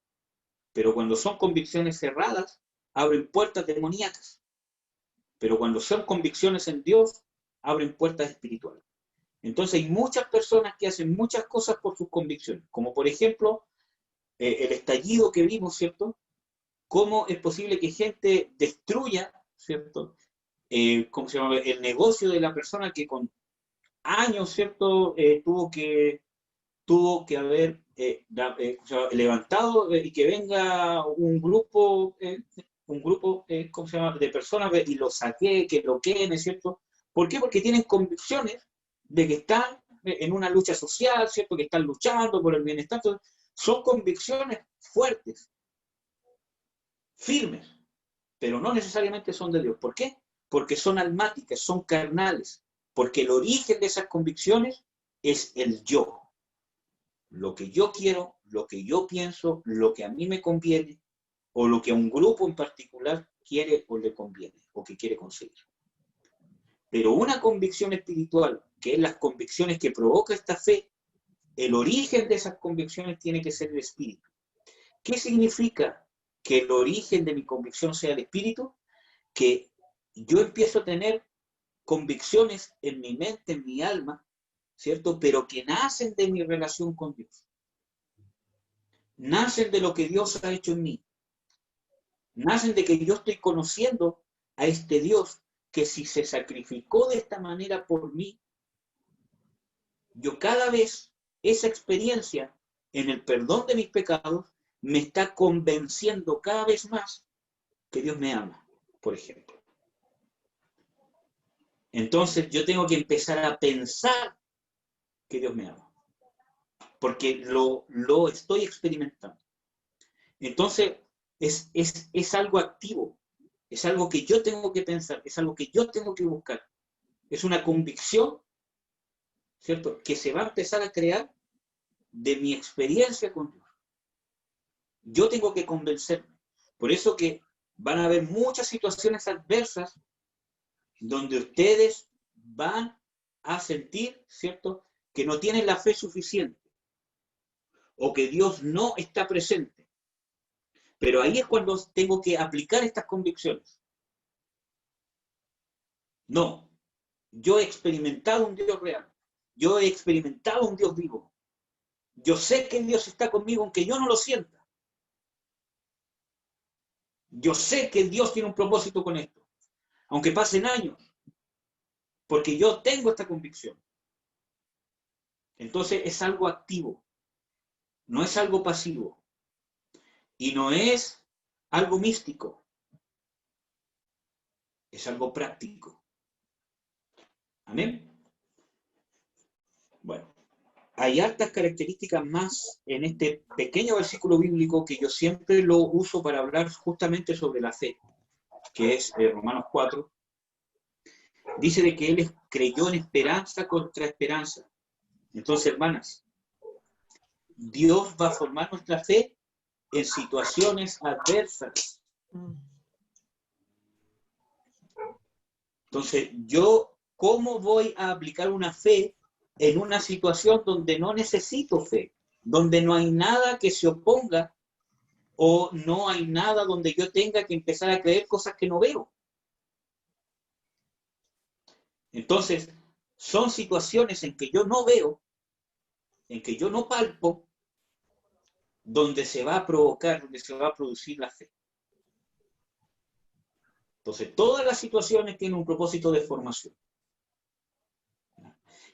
pero cuando son convicciones cerradas, abren puertas demoníacas. Pero cuando son convicciones en Dios, abren puertas espirituales. Entonces hay muchas personas que hacen muchas cosas por sus convicciones, como por ejemplo el estallido que vimos, ¿cierto? ¿Cómo es posible que gente destruya, ¿cierto? ¿Cómo se llama? El negocio de la persona que con años, ¿cierto? Tuvo que haber levantado y que venga un grupo, ¿cómo se llama? De personas y lo saque, que lo queme, ¿cierto? ¿Por qué? Porque tienen convicciones de que están en una lucha social, ¿cierto? Que están luchando por el bienestar. Son convicciones fuertes, firmes, pero no necesariamente son de Dios. ¿Por qué? Porque son almáticas, son carnales, porque el origen de esas convicciones es el yo. Lo que yo quiero, lo que yo pienso, lo que a mí me conviene, o lo que a un grupo en particular quiere o le conviene, o que quiere conseguir. Pero una convicción espiritual, que es las convicciones que provoca esta fe, el origen de esas convicciones tiene que ser el espíritu. ¿Qué significa que el origen de mi convicción sea el espíritu? Que yo empiezo a tener convicciones en mi mente, en mi alma, ¿cierto? Pero que nacen de mi relación con Dios. Nacen de lo que Dios ha hecho en mí. Nacen de que yo estoy conociendo a este Dios que si se sacrificó de esta manera por mí, yo cada vez esa experiencia en el perdón de mis pecados me está convenciendo cada vez más que Dios me ama, por ejemplo. Entonces yo tengo que empezar a pensar que Dios me ama, porque lo estoy experimentando. Entonces es algo activo, es algo que yo tengo que pensar, es algo que yo tengo que buscar. Es una convicción, ¿cierto?, que se va a empezar a crear de mi experiencia con Dios. Yo tengo que convencerme. Por eso que van a haber muchas situaciones adversas donde ustedes van a sentir, ¿cierto?, que no tienen la fe suficiente o que Dios no está presente. Pero ahí es cuando tengo que aplicar estas convicciones. No, yo he experimentado un Dios real. Yo he experimentado un Dios vivo. Yo sé que Dios está conmigo aunque yo no lo sienta. Yo sé que Dios tiene un propósito con esto, aunque pasen años, porque yo tengo esta convicción. Entonces es algo activo, no es algo pasivo y no es algo místico, es algo práctico. ¿Amén? Bueno, hay hartas características más en este pequeño versículo bíblico que yo siempre lo uso para hablar justamente sobre la fe, que es Romanos 4. Dice de que él creyó en esperanza contra esperanza. Entonces, hermanas, Dios va a formar nuestra fe en situaciones adversas. Entonces, ¿cómo voy a aplicar una fe en una situación donde no necesito fe? Donde no hay nada que se oponga o no hay nada donde yo tenga que empezar a creer cosas que no veo. Entonces, son situaciones en que yo no veo, en que yo no palpo, donde se va a provocar, donde se va a producir la fe. Entonces, todas las situaciones tienen un propósito de formación.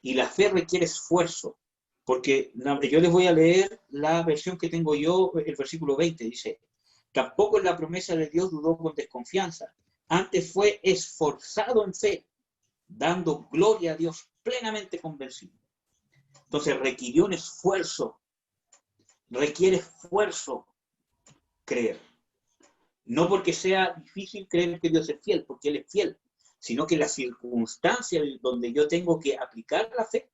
Y la fe requiere esfuerzo, porque yo les voy a leer la versión que tengo yo, el versículo 20, dice: tampoco en la promesa de Dios dudó con desconfianza, antes fue esforzado en fe, dando gloria a Dios, plenamente convencido. Entonces requiere esfuerzo creer. No porque sea difícil creer que Dios es fiel, porque Él es fiel, sino que la circunstancia donde yo tengo que aplicar la fe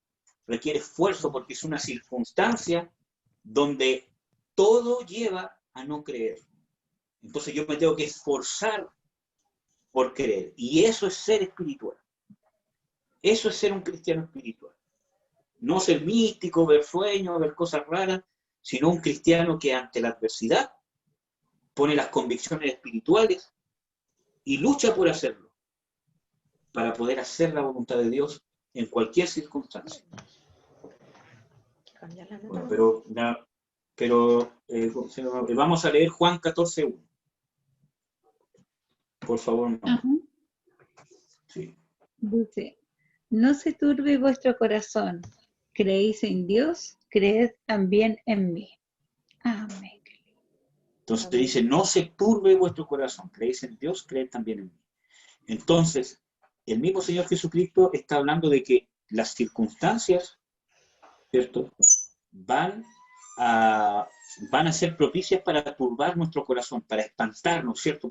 requiere esfuerzo, porque es una circunstancia donde todo lleva a no creer. Entonces yo me tengo que esforzar por creer. Y eso es ser espiritual. Eso es ser un cristiano espiritual. No ser místico, ver sueños, ver cosas raras, sino un cristiano que ante la adversidad pone las convicciones espirituales y lucha por hacerlo. para poder hacer la voluntad de Dios en cualquier circunstancia. Cambiar la Bueno, nota. vamos a leer Juan 14:1. Por favor, no. Ajá. Sí. Dice, no se turbe vuestro corazón. ¿Creéis en Dios? Creed también en mí. Amén. Entonces Amén. dice, no se turbe vuestro corazón. Creéis en Dios, creed también en mí. Entonces, el mismo Señor Jesucristo está hablando de que las circunstancias, ¿cierto?, van a ser propicias para turbar nuestro corazón, para espantarnos, ¿cierto?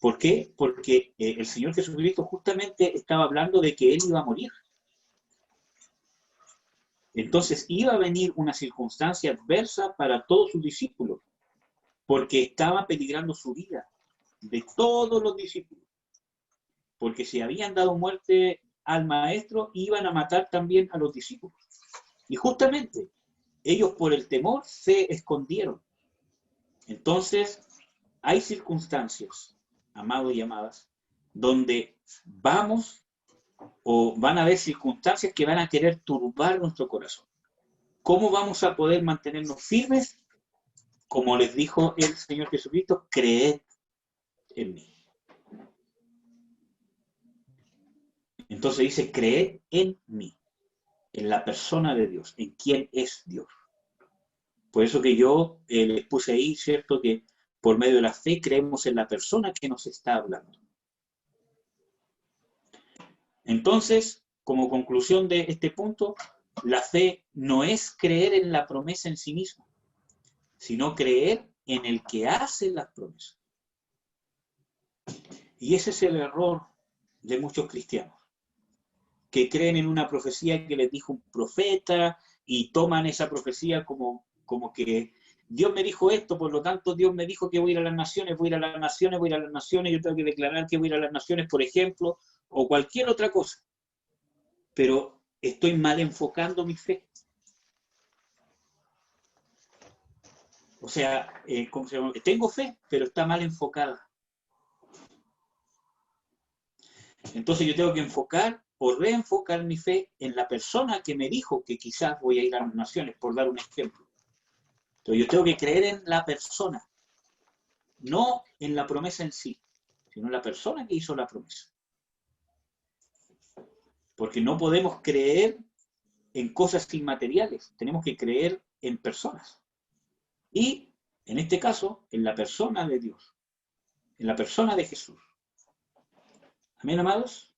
¿Por qué? Porque el Señor Jesucristo justamente estaba hablando de que Él iba a morir. Entonces iba a venir una circunstancia adversa para todos sus discípulos, porque estaba peligrando su vida de todos los discípulos. Porque si habían dado muerte al maestro, iban a matar también a los discípulos. Y justamente, ellos por el temor se escondieron. Entonces, hay circunstancias, amados y amadas, donde vamos o van a haber circunstancias que van a querer turbar nuestro corazón. ¿Cómo vamos a poder mantenernos firmes? Como les dijo el Señor Jesucristo, creed en mí. Entonces dice, creed en mí, en la persona de Dios, en quién es Dios. Por eso que yo les puse ahí, ¿cierto?, que por medio de la fe creemos en la persona que nos está hablando. Entonces, como conclusión de este punto, la fe no es creer en la promesa en sí misma, sino creer en el que hace las promesas. Y ese es el error de muchos cristianos, que creen en una profecía que les dijo un profeta y toman esa profecía como que Dios me dijo esto, por lo tanto Dios me dijo que voy a ir a las naciones, voy a ir a las naciones, voy a ir a las naciones, yo tengo que declarar que voy a ir a las naciones, por ejemplo, o cualquier otra cosa. Pero estoy mal enfocando mi fe. O sea, ¿cómo se llama? Tengo fe, pero está mal enfocada. Entonces yo tengo que enfocar o reenfocar mi fe en la persona que me dijo que quizás voy a ir a las naciones, por dar un ejemplo. Entonces yo tengo que creer en la persona, no en la promesa en sí, sino en la persona que hizo la promesa. Porque no podemos creer en cosas inmateriales, tenemos que creer en personas. Y, en este caso, en la persona de Dios, en la persona de Jesús. ¿Amén, amados?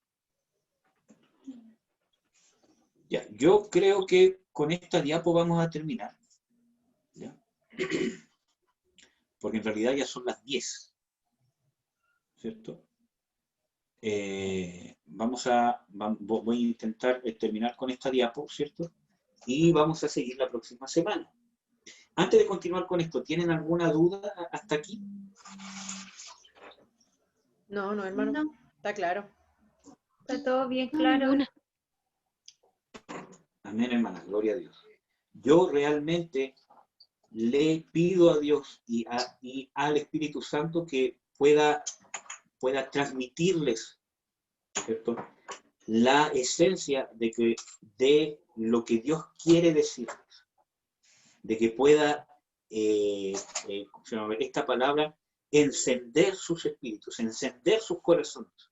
Ya, yo creo que con esta diapo vamos a terminar. ¿Ya? Porque en realidad ya son las 10. ¿Cierto? Voy a intentar terminar con esta diapo, ¿cierto? Y vamos a seguir la próxima semana. Antes de continuar con esto, ¿tienen alguna duda hasta aquí? No, hermano. No. Está claro. Está todo bien No, claro. ninguna. Amén, hermana, gloria a Dios. Yo realmente le pido a Dios y al Espíritu Santo que pueda transmitirles, ¿cierto?, la esencia de lo que Dios quiere decirles, de que pueda, esta palabra, encender sus espíritus, encender sus corazones,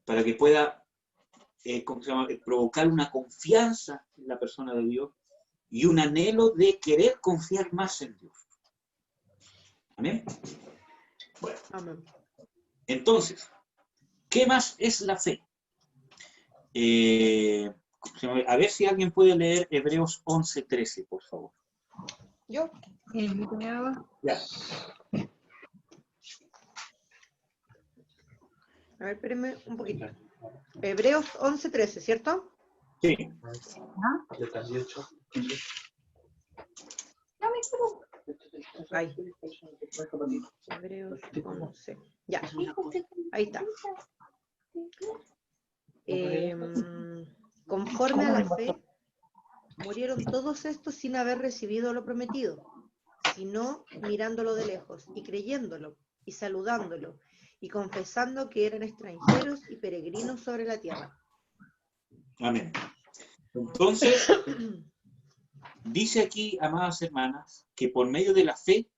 para que pueda provocar una confianza en la persona de Dios y un anhelo de querer confiar más en Dios. ¿Amén? Bueno. Amén. Entonces, ¿qué más es la fe? A ver si alguien puede leer Hebreos 11:13, por favor. ¿Yo? Ya. A ver, espérenme un poquito. Hebreos 11:13, ¿cierto? Sí. Ahí. Hebreos 11. Ya. Ahí está. Conforme a la fe, murieron todos estos sin haber recibido lo prometido, sino mirándolo de lejos y creyéndolo y saludándolo y confesando que eran extranjeros y peregrinos sobre la tierra. Amén. Entonces, dice aquí, amadas hermanas, que por medio de la fe,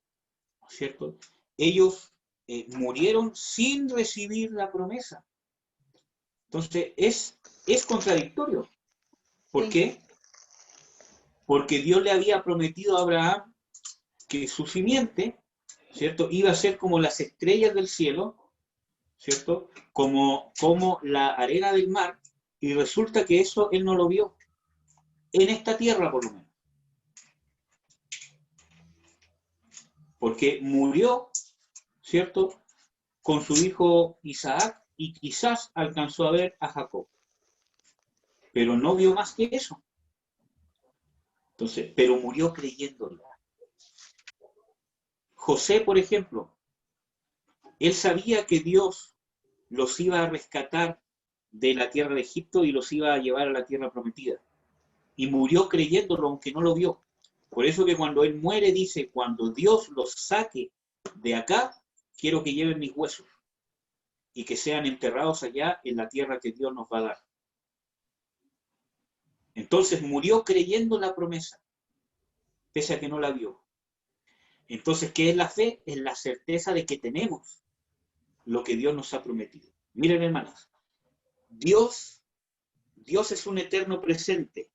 ¿no es cierto?, ellos murieron sin recibir la promesa. Entonces, es contradictorio. ¿Por qué? Porque Dios le había prometido a Abraham que su simiente, ¿cierto?, iba a ser como las estrellas del cielo, ¿cierto?, como la arena del mar, y resulta que eso él no lo vio, en esta tierra por lo menos. Porque murió, ¿cierto?, con su hijo Isaac, y quizás alcanzó a ver a Jacob, pero no vio más que eso. Entonces, pero murió creyéndolo. José, por ejemplo, él sabía que Dios los iba a rescatar de la tierra de Egipto y los iba a llevar a la tierra prometida. Y murió creyéndolo, aunque no lo vio. Por eso que cuando él muere dice, cuando Dios los saque de acá, quiero que lleven mis huesos y que sean enterrados allá en la tierra que Dios nos va a dar. Entonces murió creyendo la promesa, pese a que no la vio. Entonces, ¿qué es la fe? Es la certeza de que tenemos lo que Dios nos ha prometido. Miren, hermanos, Dios es un eterno presente.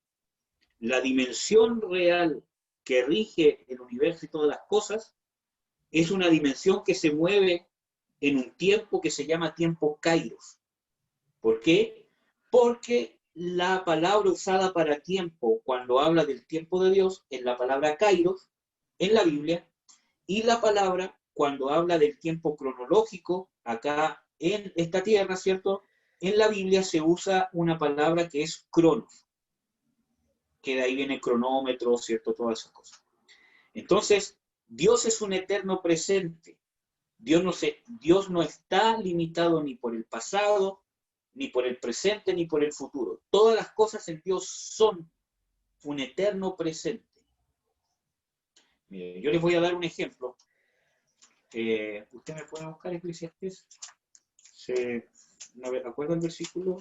La dimensión real que rige el universo y todas las cosas es una dimensión que se mueve en un tiempo que se llama tiempo kairos. ¿Por qué? Porque la palabra usada para tiempo, cuando habla del tiempo de Dios, es la palabra kairos en la Biblia, y la palabra, cuando habla del tiempo cronológico, acá en esta tierra, ¿cierto?, en la Biblia se usa una palabra que es cronos, que de ahí viene cronómetro, ¿cierto?, todas esas cosas. Entonces, Dios es un eterno presente. Dios no está limitado ni por el pasado, ni por el presente, ni por el futuro. Todas las cosas en Dios son un eterno presente. Mire, yo les voy a dar un ejemplo. ¿Usted me puede buscar Eclesiastés? ¿Me acuerdo el versículo?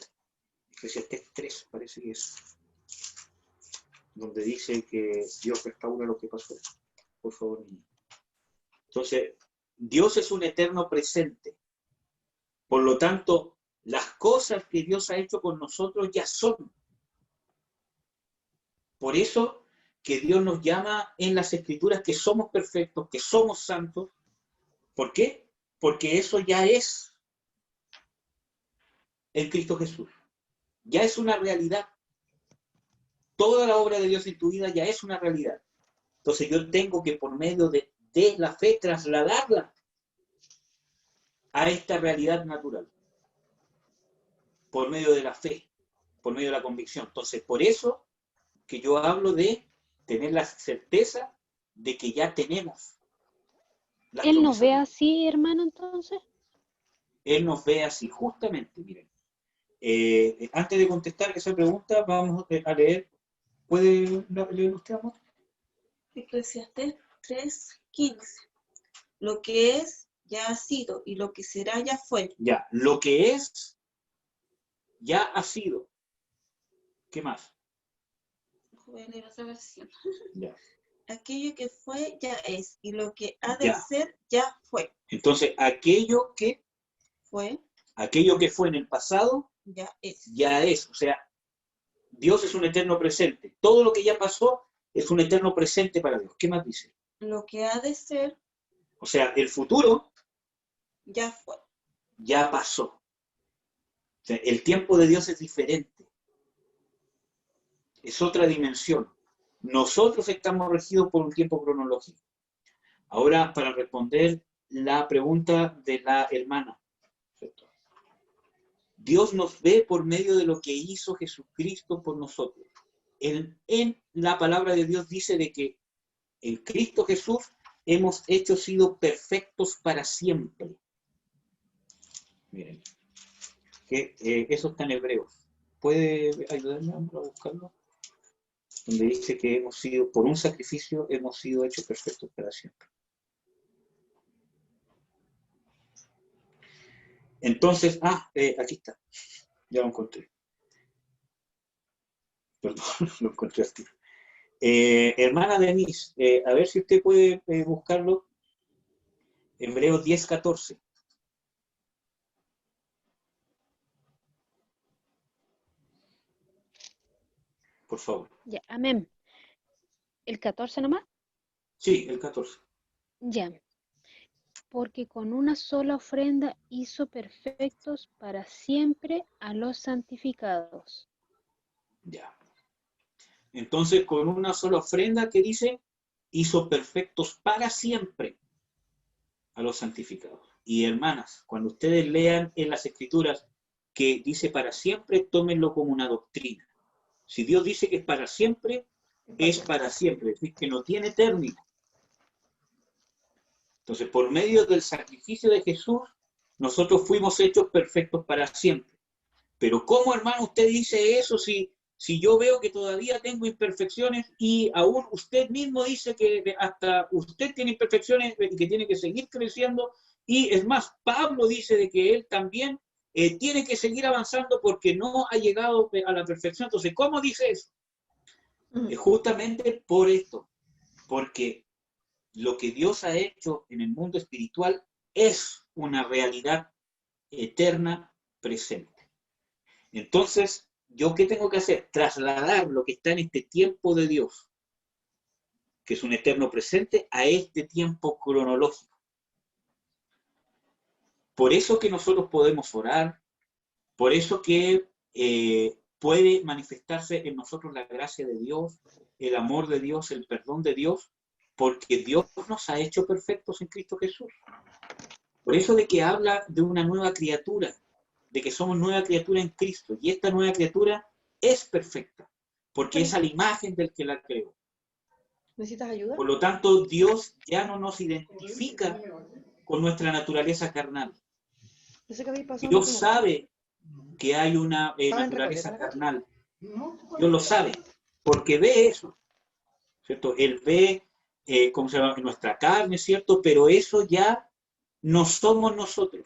Eclesiastés 3, parece que es. Donde dice que Dios restaura lo que pasó. Por favor, niña. Entonces, Dios es un eterno presente. Por lo tanto, las cosas que Dios ha hecho con nosotros ya son. Por eso que Dios nos llama en las Escrituras que somos perfectos, que somos santos. ¿Por qué? Porque eso ya es en Cristo Jesús. Ya es una realidad. Toda la obra de Dios en tu vida ya es una realidad. Entonces yo tengo que por medio de la fe trasladarla a esta realidad natural. Por medio de la fe, por medio de la convicción. Entonces por eso que yo hablo de tener la certeza de que ya tenemos las ¿Él nos promesas ve de Dios. así, hermano, entonces? Él nos ve así, justamente, miren. Antes de contestar esa pregunta, vamos a leer. ¿Puede leer usted, amor? Eclesiastés 3:15. Lo que es, ya ha sido, y lo que será, ya fue. Ya, lo que es, ya ha sido. ¿Qué más? Voy a leer otra versión. Ya. Aquello que fue, ya es, y lo que ha de Ya. ser, ya fue. Entonces, aquello que Fue, fue en el pasado, ya es. ya es. O sea, Dios es un eterno presente. Todo lo que ya pasó es un eterno presente para Dios. ¿Qué más dice? Lo que ha de ser, O sea, el futuro ya fue. ya pasó. O sea, el tiempo de Dios es diferente. Es otra dimensión. Nosotros estamos regidos por un tiempo cronológico. Ahora, para responder la pregunta de la hermana. Dios nos ve por medio de lo que hizo Jesucristo por nosotros. En la palabra de Dios dice de que en Cristo Jesús hemos sido perfectos para siempre. Miren, que eso está en Hebreos. ¿Puede ayudarme a buscarlo? Donde dice que hemos sido, por un sacrificio, hemos sido hechos perfectos para siempre. Entonces, aquí está, ya lo encontré. Perdón, lo encontré aquí. Hermana Denise, a ver si usted puede buscarlo. Hebreos 10:14. Por favor. Ya, amén. ¿El 14 nomás? Sí, el 14. Ya. Porque con una sola ofrenda hizo perfectos para siempre a los santificados. Ya. Entonces, con una sola ofrenda, ¿qué dice? Hizo perfectos para siempre a los santificados. Y hermanas, cuando ustedes lean en las Escrituras que dice para siempre, tómenlo como una doctrina. Si Dios dice que es para siempre, es para siempre, es decir, que no tiene término. Entonces, por medio del sacrificio de Jesús, nosotros fuimos hechos perfectos para siempre. Pero ¿cómo, hermano, usted dice eso si yo veo que todavía tengo imperfecciones y aún usted mismo dice que hasta usted tiene imperfecciones y que tiene que seguir creciendo? Y es más, Pablo dice de que él también tiene que seguir avanzando porque no ha llegado a la perfección. Entonces, ¿cómo dice eso? Justamente por esto, porque lo que Dios ha hecho en el mundo espiritual es una realidad eterna presente. Entonces, ¿yo qué tengo que hacer? Trasladar lo que está en este tiempo de Dios, que es un eterno presente, a este tiempo cronológico. Por eso que nosotros podemos orar, por eso que puede manifestarse en nosotros la gracia de Dios, el amor de Dios, el perdón de Dios, porque Dios nos ha hecho perfectos en Cristo Jesús. Por eso de que habla de una nueva criatura, de que somos nueva criatura en Cristo, y esta nueva criatura es perfecta, porque es a la imagen del que la creó. ¿Necesitas ayuda? Por lo tanto, Dios ya no nos identifica con nuestra naturaleza carnal. Dios sabe que hay una naturaleza carnal. Dios lo sabe, porque ve eso, ¿cierto? Él ve, ¿cómo se llama? Nuestra carne, ¿cierto? Pero eso ya no somos nosotros.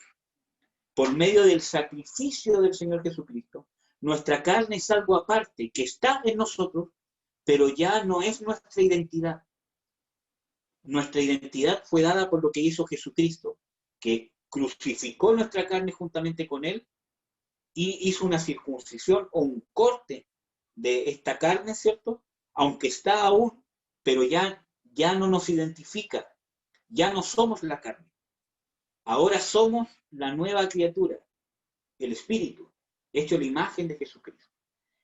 Por medio del sacrificio del Señor Jesucristo, nuestra carne es algo aparte, que está en nosotros, pero ya no es nuestra identidad. Nuestra identidad fue dada por lo que hizo Jesucristo, que crucificó nuestra carne juntamente con Él y hizo una circuncisión o un corte de esta carne, ¿cierto? Aunque está aún, pero ya no nos identifica, ya no somos la carne. Ahora somos la nueva criatura, el Espíritu, hecho la imagen de Jesucristo.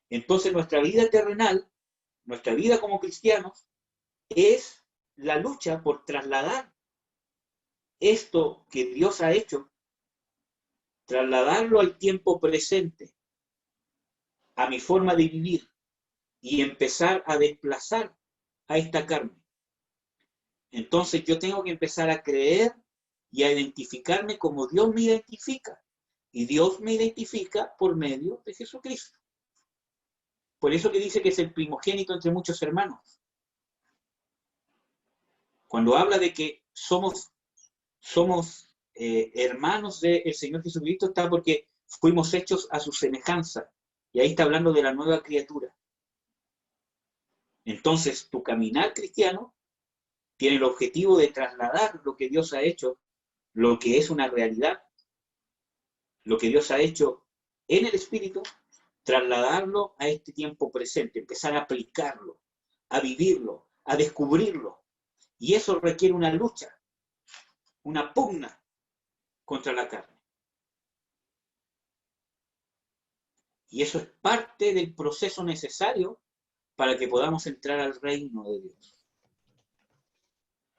Entonces nuestra vida terrenal, nuestra vida como cristianos, es la lucha por trasladar esto que Dios ha hecho, trasladarlo al tiempo presente, a mi forma de vivir, y empezar a desplazar a esta carne. Entonces yo tengo que empezar a creer y a identificarme como Dios me identifica. Y Dios me identifica por medio de Jesucristo. Por eso que dice que es el primogénito entre muchos hermanos. Cuando habla de que somos hermanos del Señor Jesucristo, está porque fuimos hechos a su semejanza. Y ahí está hablando de la nueva criatura. Entonces, tu caminar cristiano tiene el objetivo de trasladar lo que Dios ha hecho, lo que es una realidad, lo que Dios ha hecho en el Espíritu, trasladarlo a este tiempo presente, empezar a aplicarlo, a vivirlo, a descubrirlo. Y eso requiere una lucha, una pugna contra la carne. Y eso es parte del proceso necesario para que podamos entrar al reino de Dios.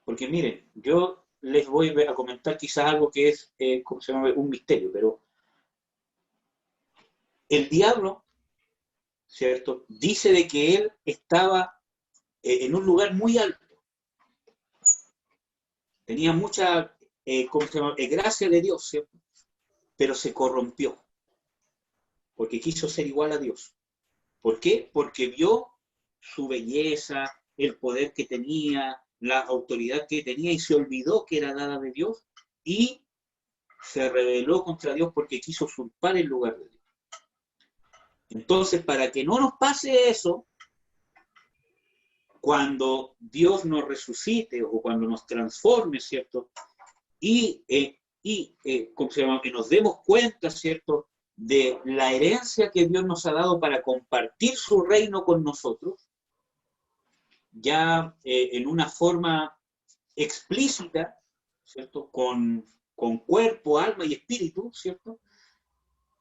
Porque miren, yo les voy a comentar quizás algo que es, ¿cómo se llama? Un misterio, pero el diablo, ¿cierto? Dice de que él estaba en un lugar muy alto. Tenía mucha, ¿cómo se llama? Gracia de Dios, ¿cierto? Pero se corrompió. Porque quiso ser igual a Dios. ¿Por qué? Porque vio su belleza, el poder que tenía, la autoridad que tenía y se olvidó que era dada de Dios y se rebeló contra Dios porque quiso usurpar el lugar de Dios. Entonces, para que no nos pase eso, cuando Dios nos resucite o cuando nos transforme, ¿cierto? ¿Cómo se llama? Que nos demos cuenta, ¿cierto?, de la herencia que Dios nos ha dado para compartir su reino con nosotros, ya en una forma explícita, ¿cierto?, con cuerpo, alma y espíritu, ¿cierto?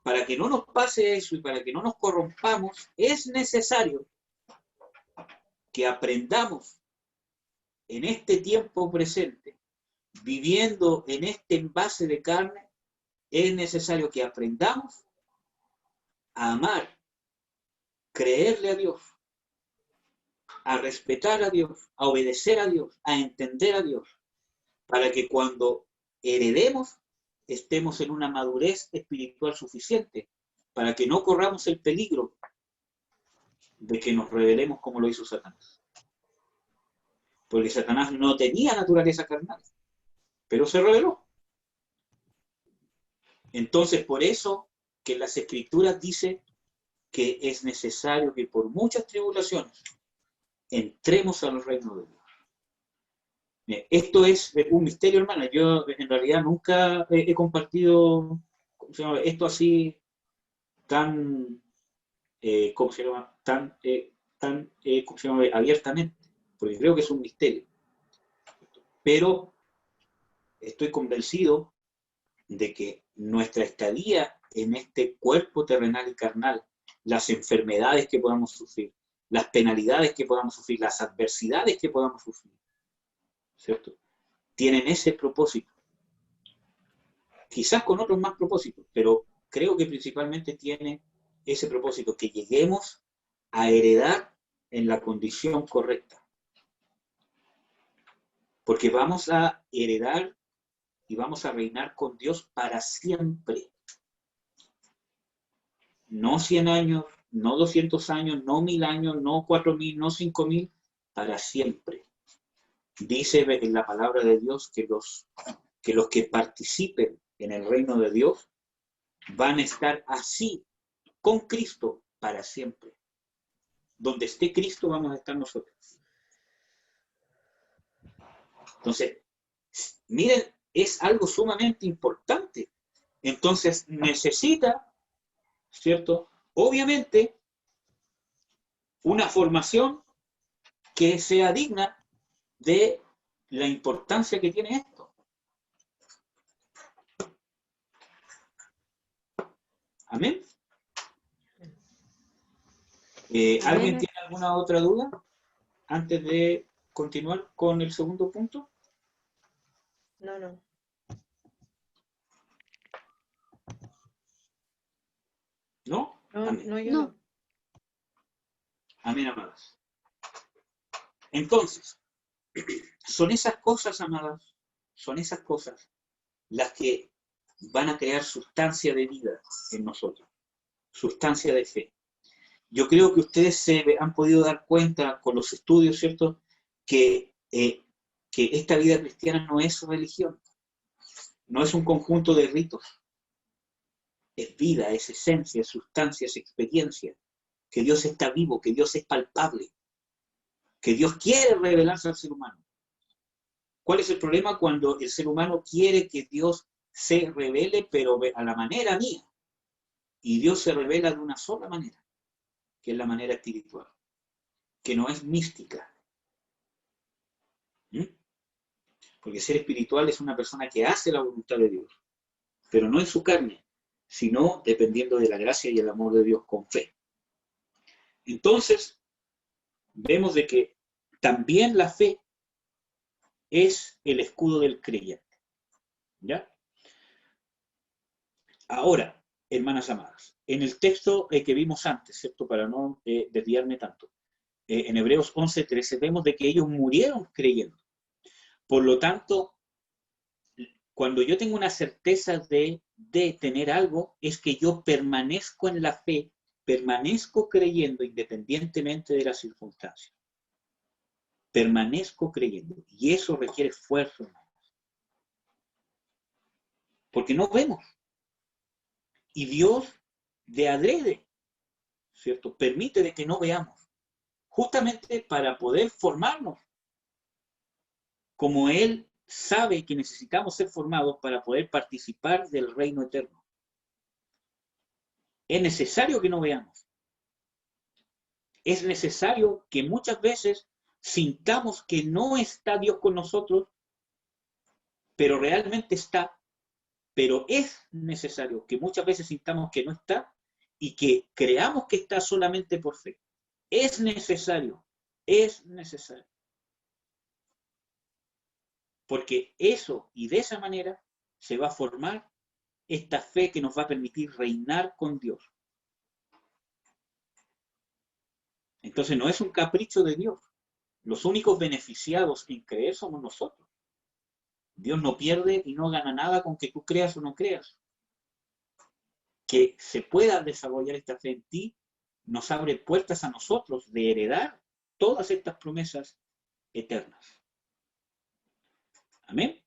Para que no nos pase eso y para que no nos corrompamos, es necesario que aprendamos en este tiempo presente, viviendo en este envase de carne, es necesario que aprendamos a amar, creerle a Dios, a respetar a Dios, a obedecer a Dios, a entender a Dios, para que cuando heredemos estemos en una madurez espiritual suficiente, para que no corramos el peligro de que nos rebelemos como lo hizo Satanás. Porque Satanás no tenía naturaleza carnal, pero se rebeló. Entonces, por eso que las Escrituras dicen que es necesario que por muchas tribulaciones entremos a los reinos de Dios. Esto es un misterio, hermana. Yo en realidad nunca he compartido, ¿cómo se llama?, esto así tan, ¿cómo se llama?, ¿cómo se llama?, abiertamente, porque creo que es un misterio. Pero estoy convencido de que nuestra estadía en este cuerpo terrenal y carnal, las enfermedades que podamos sufrir, las penalidades que podamos sufrir, las adversidades que podamos sufrir, ¿cierto?, tienen ese propósito. Quizás con otros más propósitos, pero creo que principalmente tiene ese propósito, que lleguemos a heredar en la condición correcta. Porque vamos a heredar y vamos a reinar con Dios para siempre. No 100 años, no 200 años, no 1000 años, no 4000, no 5000, para siempre. Dice en la palabra de Dios que los que participen en el reino de Dios van a estar así con Cristo para siempre. Donde esté Cristo vamos a estar nosotros. Entonces, miren, es algo sumamente importante. Entonces, necesita, ¿cierto?, obviamente, una formación que sea digna de la importancia que tiene esto. Amén. ¿Alguien tiene alguna otra duda antes de continuar con el segundo punto? No. ¿No? Amén. No, yo No. no. Amén, amadas. Entonces, son esas cosas, amadas, son esas cosas las que van a crear sustancia de vida en nosotros, sustancia de fe. Yo creo que ustedes se han podido dar cuenta con los estudios, ¿cierto?, que esta vida cristiana no es religión, no es un conjunto de ritos, es vida, es esencia, es sustancia, es experiencia, que Dios está vivo, que Dios es palpable, que Dios quiere revelarse al ser humano. ¿Cuál es el problema? Cuando el ser humano quiere que Dios se revele, pero a la manera mía, y Dios se revela de una sola manera, que es la manera espiritual, que no es mística. Porque ser espiritual es una persona que hace la voluntad de Dios, pero no en su carne, sino dependiendo de la gracia y el amor de Dios con fe. Entonces, vemos de que también la fe es el escudo del creyente. ¿Ya? Ahora, hermanas amadas, en el texto que vimos antes, ¿cierto?, para no desviarme tanto, en Hebreos 11:13 vemos de que ellos murieron creyendo. Por lo tanto, cuando yo tengo una certeza de tener algo, es que yo permanezco en la fe, permanezco creyendo independientemente de las circunstancias. Permanezco creyendo. Y eso requiere esfuerzo. porque no vemos. Y Dios, de adrede, ¿cierto?, permite de que no veamos, justamente para poder formarnos, como Él sabe que necesitamos ser formados para poder participar del reino eterno. Es necesario que no veamos. Es necesario que muchas veces sintamos que no está Dios con nosotros, pero realmente está. Pero es necesario que muchas veces sintamos que no está y que creamos que está solamente por fe. Es necesario, es necesario. Porque eso y de esa manera se va a formar esta fe que nos va a permitir reinar con Dios. Entonces no es un capricho de Dios. Los únicos beneficiados en creer somos nosotros. Dios no pierde y no gana nada con que tú creas o no creas. Que se pueda desarrollar esta fe en ti nos abre puertas a nosotros de heredar todas estas promesas eternas. Amén.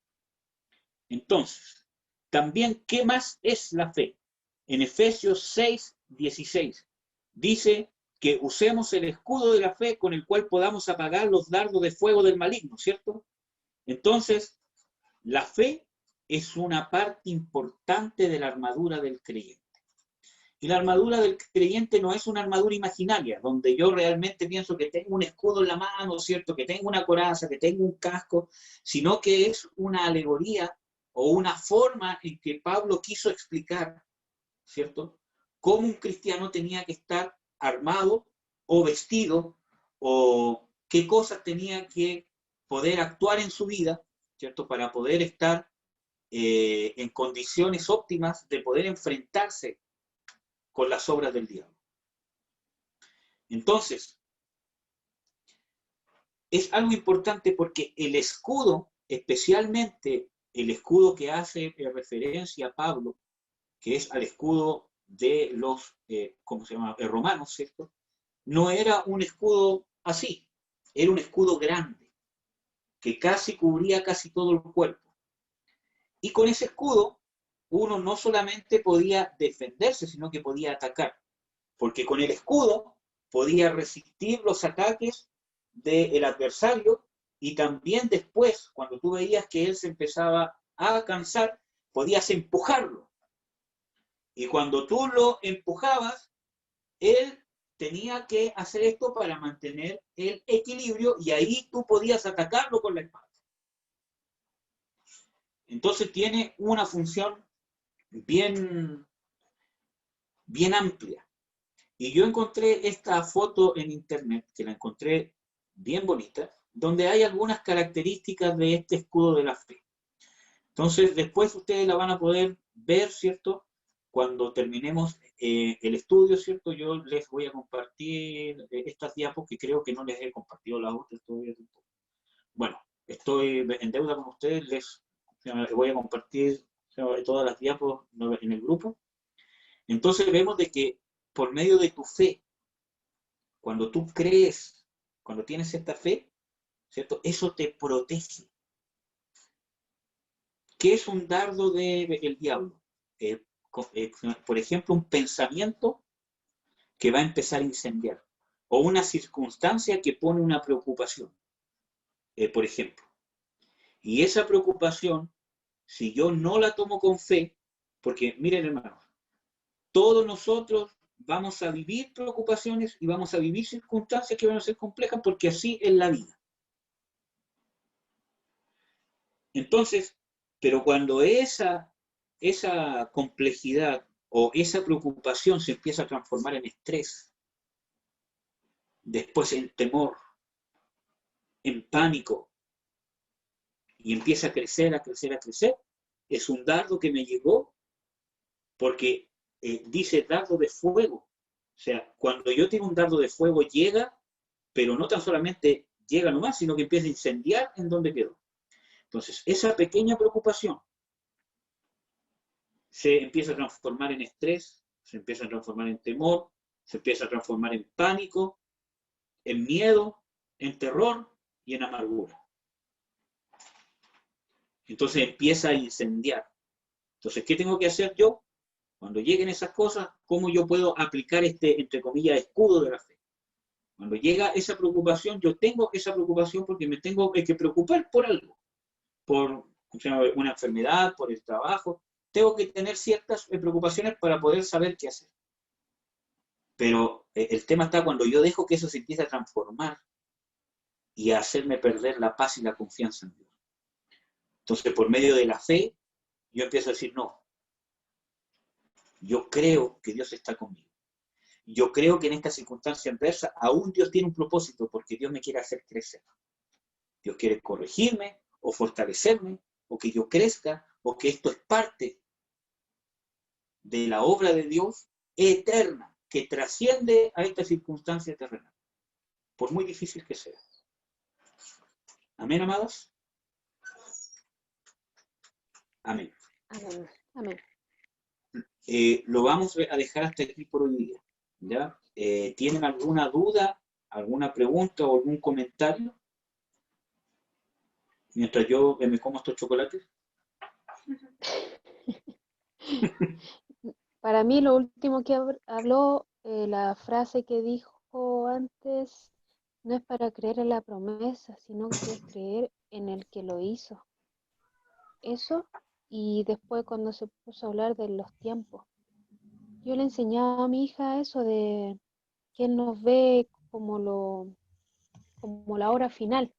Entonces, también, ¿qué más es la fe? En Efesios 6:16 dice que usemos el escudo de la fe con el cual podamos apagar los dardos de fuego del maligno, ¿cierto? Entonces, la fe es una parte importante de la armadura del creyente. Y la armadura del creyente no es una armadura imaginaria, donde yo realmente pienso que tengo un escudo en la mano, ¿cierto?, que tengo una coraza, que tengo un casco, sino que es una alegoría o una forma en que Pablo quiso explicar, ¿cierto?, cómo un cristiano tenía que estar armado o vestido, o qué cosas tenía que poder actuar en su vida, ¿cierto?, para poder estar en condiciones óptimas de poder enfrentarse con las obras del diablo. Entonces, es algo importante porque el escudo, especialmente el escudo que hace referencia a Pablo, que es al escudo de los, ¿cómo se llama?, romanos, ¿cierto?, no era un escudo así, era un escudo grande, que casi cubría casi todo el cuerpo. Y con ese escudo, uno no solamente podía defenderse, sino que podía atacar. Porque con el escudo podía resistir los ataques del adversario y también después, cuando tú veías que él se empezaba a cansar, podías empujarlo. Y cuando tú lo empujabas, él tenía que hacer esto para mantener el equilibrio y ahí tú podías atacarlo con la espada. Entonces tiene una función bien amplia. Y yo encontré esta foto en internet, que la encontré bien bonita, donde hay algunas características de este escudo de la fe. Entonces, después ustedes la van a poder ver, ¿cierto? Cuando terminemos el estudio, ¿cierto? Yo les voy a compartir estas diapos, que creo que no les he compartido las otras todavía. Bueno, estoy en deuda con ustedes, les voy a compartir todas las diapos en el grupo. Entonces vemos de que por medio de tu fe, cuando tú crees, cuando tienes esta fe, ¿cierto?, eso te protege. ¿Qué es un dardo del diablo? Por ejemplo, un pensamiento que va a empezar a incendiar, o una circunstancia que pone una preocupación, por ejemplo. Y esa preocupación, si yo no la tomo con fe, porque miren, hermanos, todos nosotros vamos a vivir preocupaciones y vamos a vivir circunstancias que van a ser complejas, porque así es la vida. Entonces, pero cuando esa complejidad o esa preocupación se empieza a transformar en estrés, después en temor, en pánico, y empieza a crecer, a crecer, a crecer, es un dardo que me llegó porque dice dardo de fuego. O sea, cuando yo tengo un dardo de fuego llega, pero no tan solamente llega nomás, sino que empieza a incendiar en donde quedó. Entonces, esa pequeña preocupación se empieza a transformar en estrés, se empieza a transformar en temor, se empieza a transformar en pánico, en miedo, en terror y en amargura. Entonces empieza a incendiar. Entonces, ¿qué tengo que hacer yo? Cuando lleguen esas cosas, ¿cómo yo puedo aplicar este, entre comillas, escudo de la fe? Cuando llega esa preocupación, yo tengo esa preocupación porque me tengo que preocupar por algo, por una enfermedad, por el trabajo. Tengo que tener ciertas preocupaciones para poder saber qué hacer. Pero el tema está cuando yo dejo que eso se empiece a transformar y a hacerme perder la paz y la confianza en Dios. Entonces, por medio de la fe, yo empiezo a decir, no, yo creo que Dios está conmigo. Yo creo que en esta circunstancia adversa aún Dios tiene un propósito porque Dios me quiere hacer crecer. Dios quiere corregirme o fortalecerme o que yo crezca o que esto es parte de la obra de Dios eterna que trasciende a esta circunstancia terrenal, por muy difícil que sea. Amén, amados. Amén. Amén. Amén. Lo vamos a dejar hasta aquí por hoy día. ¿Ya? ¿Tienen alguna duda, alguna pregunta o algún comentario? Mientras yo me como estos chocolates. Para mí lo último que habló, la frase que dijo antes, no es para creer en la promesa, sino que es creer en el que lo hizo. Eso, y después cuando se puso a hablar de los tiempos. Yo le enseñaba a mi hija eso de que él nos ve como la hora final.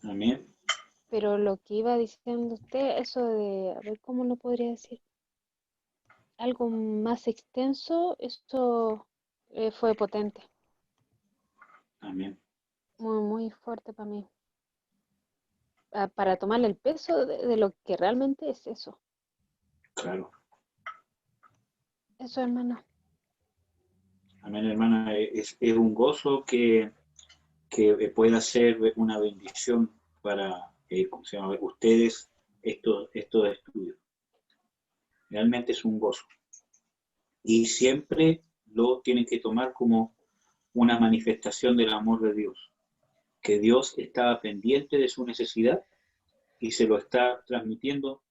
Amén. Pero lo que iba diciendo usted, eso de, a ver cómo lo podría decir, algo más extenso, esto fue potente, Amén. muy, muy fuerte para mí. Para tomarle el peso de lo que realmente es eso. Claro. Eso, hermano. Amén, hermana. Es un gozo que pueda ser una bendición para ¿cómo se llama? Ustedes estos estudios. Realmente es un gozo. Y siempre lo tienen que tomar como una manifestación del amor de Dios. Que Dios estaba pendiente de su necesidad y se lo está transmitiendo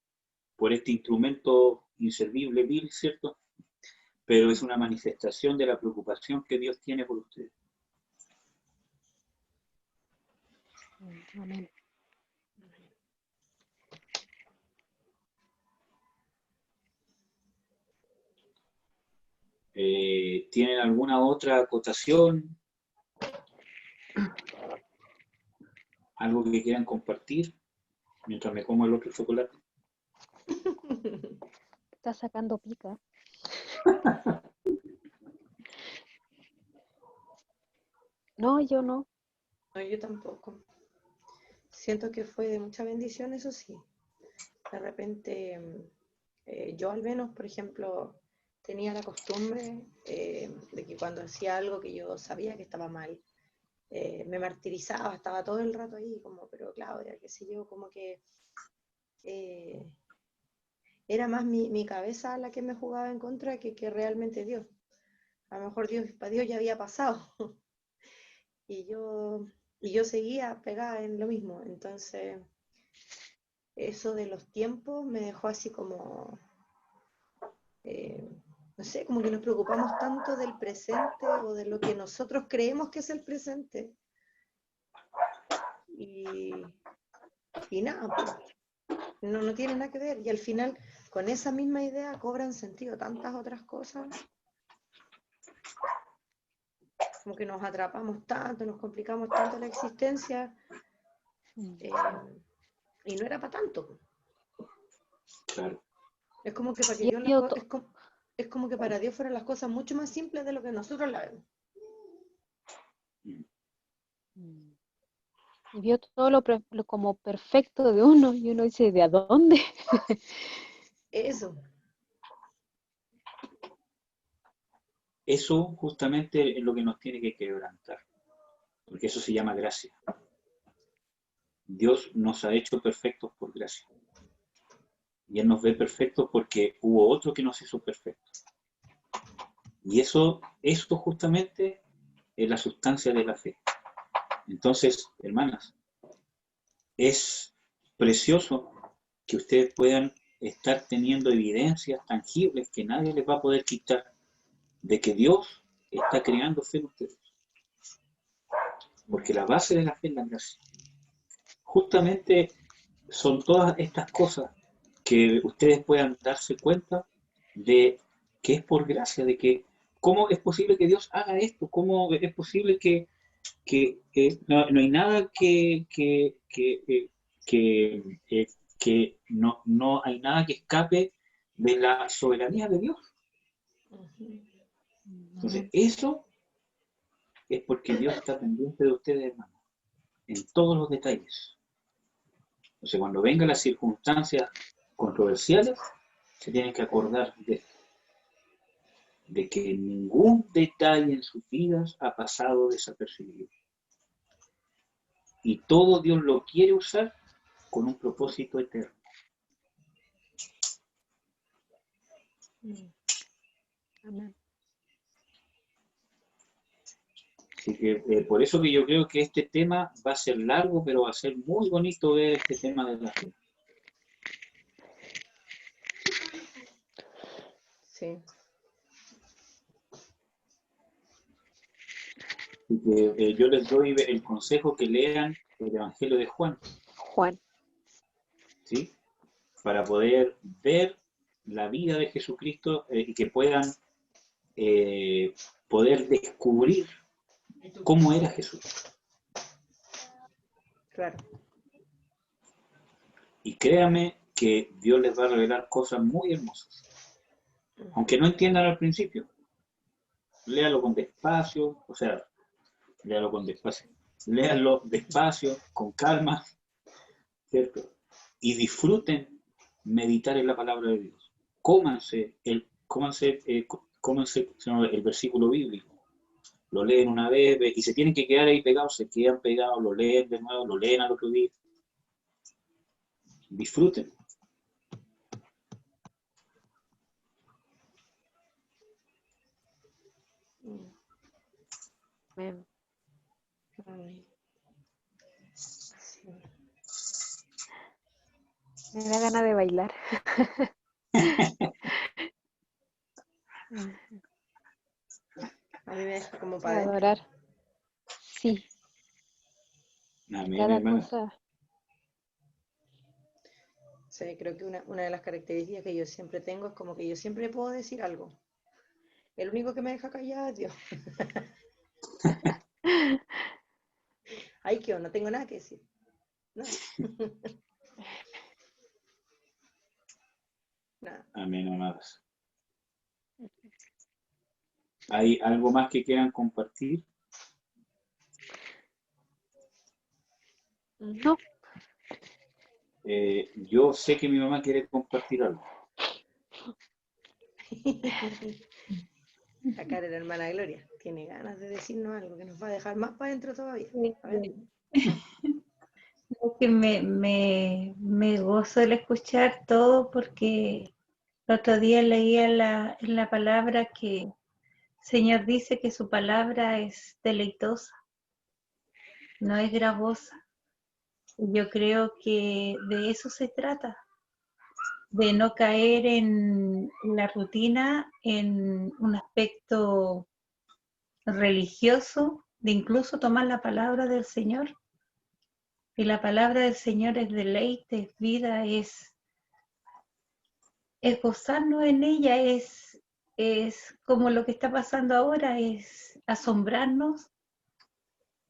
por este instrumento inservible, vil, ¿cierto? Pero es una manifestación de la preocupación que Dios tiene por ustedes. Amén. ¿Tienen alguna otra acotación? ¿Algo que quieran compartir mientras me como el otro chocolate? Está sacando pica. No, yo no. No, yo tampoco. Siento que fue de mucha bendición, eso sí. De repente, yo al menos, por ejemplo, tenía la costumbre de que cuando hacía algo que yo sabía que estaba mal, me martirizaba, estaba todo el rato ahí, como, pero Claudia, qué sé yo, como que era más mi cabeza la que me jugaba en contra que realmente Dios. A lo mejor para Dios ya había pasado. y yo seguía pegada en lo mismo. Entonces, eso de los tiempos me dejó así como, no sé, como que nos preocupamos tanto del presente o de lo que nosotros creemos que es el presente. Y nada, pues, no tiene nada que ver. Y al final, con esa misma idea cobran sentido tantas otras cosas. Como que nos atrapamos tanto, nos complicamos tanto la existencia. Y no era para tanto. Claro. Es como que para que Y Dios yo es como que para Dios fueran las cosas mucho más simples de lo que nosotros la vemos. Y vio todo lo como perfecto de uno, y uno dice, ¿de a dónde? Eso. Eso justamente es lo que nos tiene que quebrantar, porque eso se llama gracia. Dios nos ha hecho perfectos por gracia. Y Él nos ve perfectos porque hubo otro que nos hizo perfectos. Y eso justamente es la sustancia de la fe. Entonces, hermanas, es precioso que ustedes puedan estar teniendo evidencias tangibles que nadie les va a poder quitar de que Dios está creando fe en ustedes. Porque la base de la fe es la gracia. Justamente son todas estas cosas que ustedes puedan darse cuenta de que es por gracia, de que cómo es posible que Dios haga esto, cómo es posible que no hay nada que no hay nada que escape de la soberanía de Dios. Entonces, eso es porque Dios está pendiente de ustedes, hermanos, en todos los detalles. Entonces, cuando vengan las circunstancias controversiales, se tienen que acordar de esto, de que ningún detalle en sus vidas ha pasado desapercibido. Y todo Dios lo quiere usar con un propósito eterno. Amén. Así que por eso que yo creo que este tema va a ser largo, pero va a ser muy bonito ver este tema de la fe. Sí. Así que yo les doy el consejo que lean el Evangelio de Juan, Juan. ¿sí? Para poder ver la vida de Jesucristo y que puedan poder descubrir cómo era Jesús. Claro. Y créanme que Dios les va a revelar cosas muy hermosas. Aunque no entiendan al principio. Léalo con despacio, o sea, léalo con despacio. Léanlo despacio, con calma, ¿cierto? Y disfruten meditar en la palabra de Dios. Cómanse el versículo bíblico. Lo leen una vez y se tienen que quedar ahí pegados, se quedan pegados, lo leen de nuevo, lo leen al otro día. Disfruten. Amén. Ay. Sí. Me da ganas de bailar. A mí me deja como De para adentro. adorar. Sí, Amén, cada hermano. cosa. Sí, creo que una de las características que yo siempre tengo es como que yo siempre puedo decir algo. El único que me deja callada es Dios. Ay, que no tengo nada que decir. No. Nada. Amén, amados. ¿Hay algo más que quieran compartir? No, Yo sé que mi mamá quiere compartir algo. La cara de la hermana Gloria tiene ganas de decirnos algo que nos va a dejar más para adentro todavía. A ver. Que me gozo el escuchar todo porque el otro día leía en la palabra que el Señor dice que su palabra es deleitosa, no es gravosa. Y yo creo que de eso se trata, de no caer en la rutina, en un aspecto religioso, de incluso tomar la palabra del Señor. Y la palabra del Señor es deleite, es vida, es gozarnos en ella, es como lo que está pasando ahora, es asombrarnos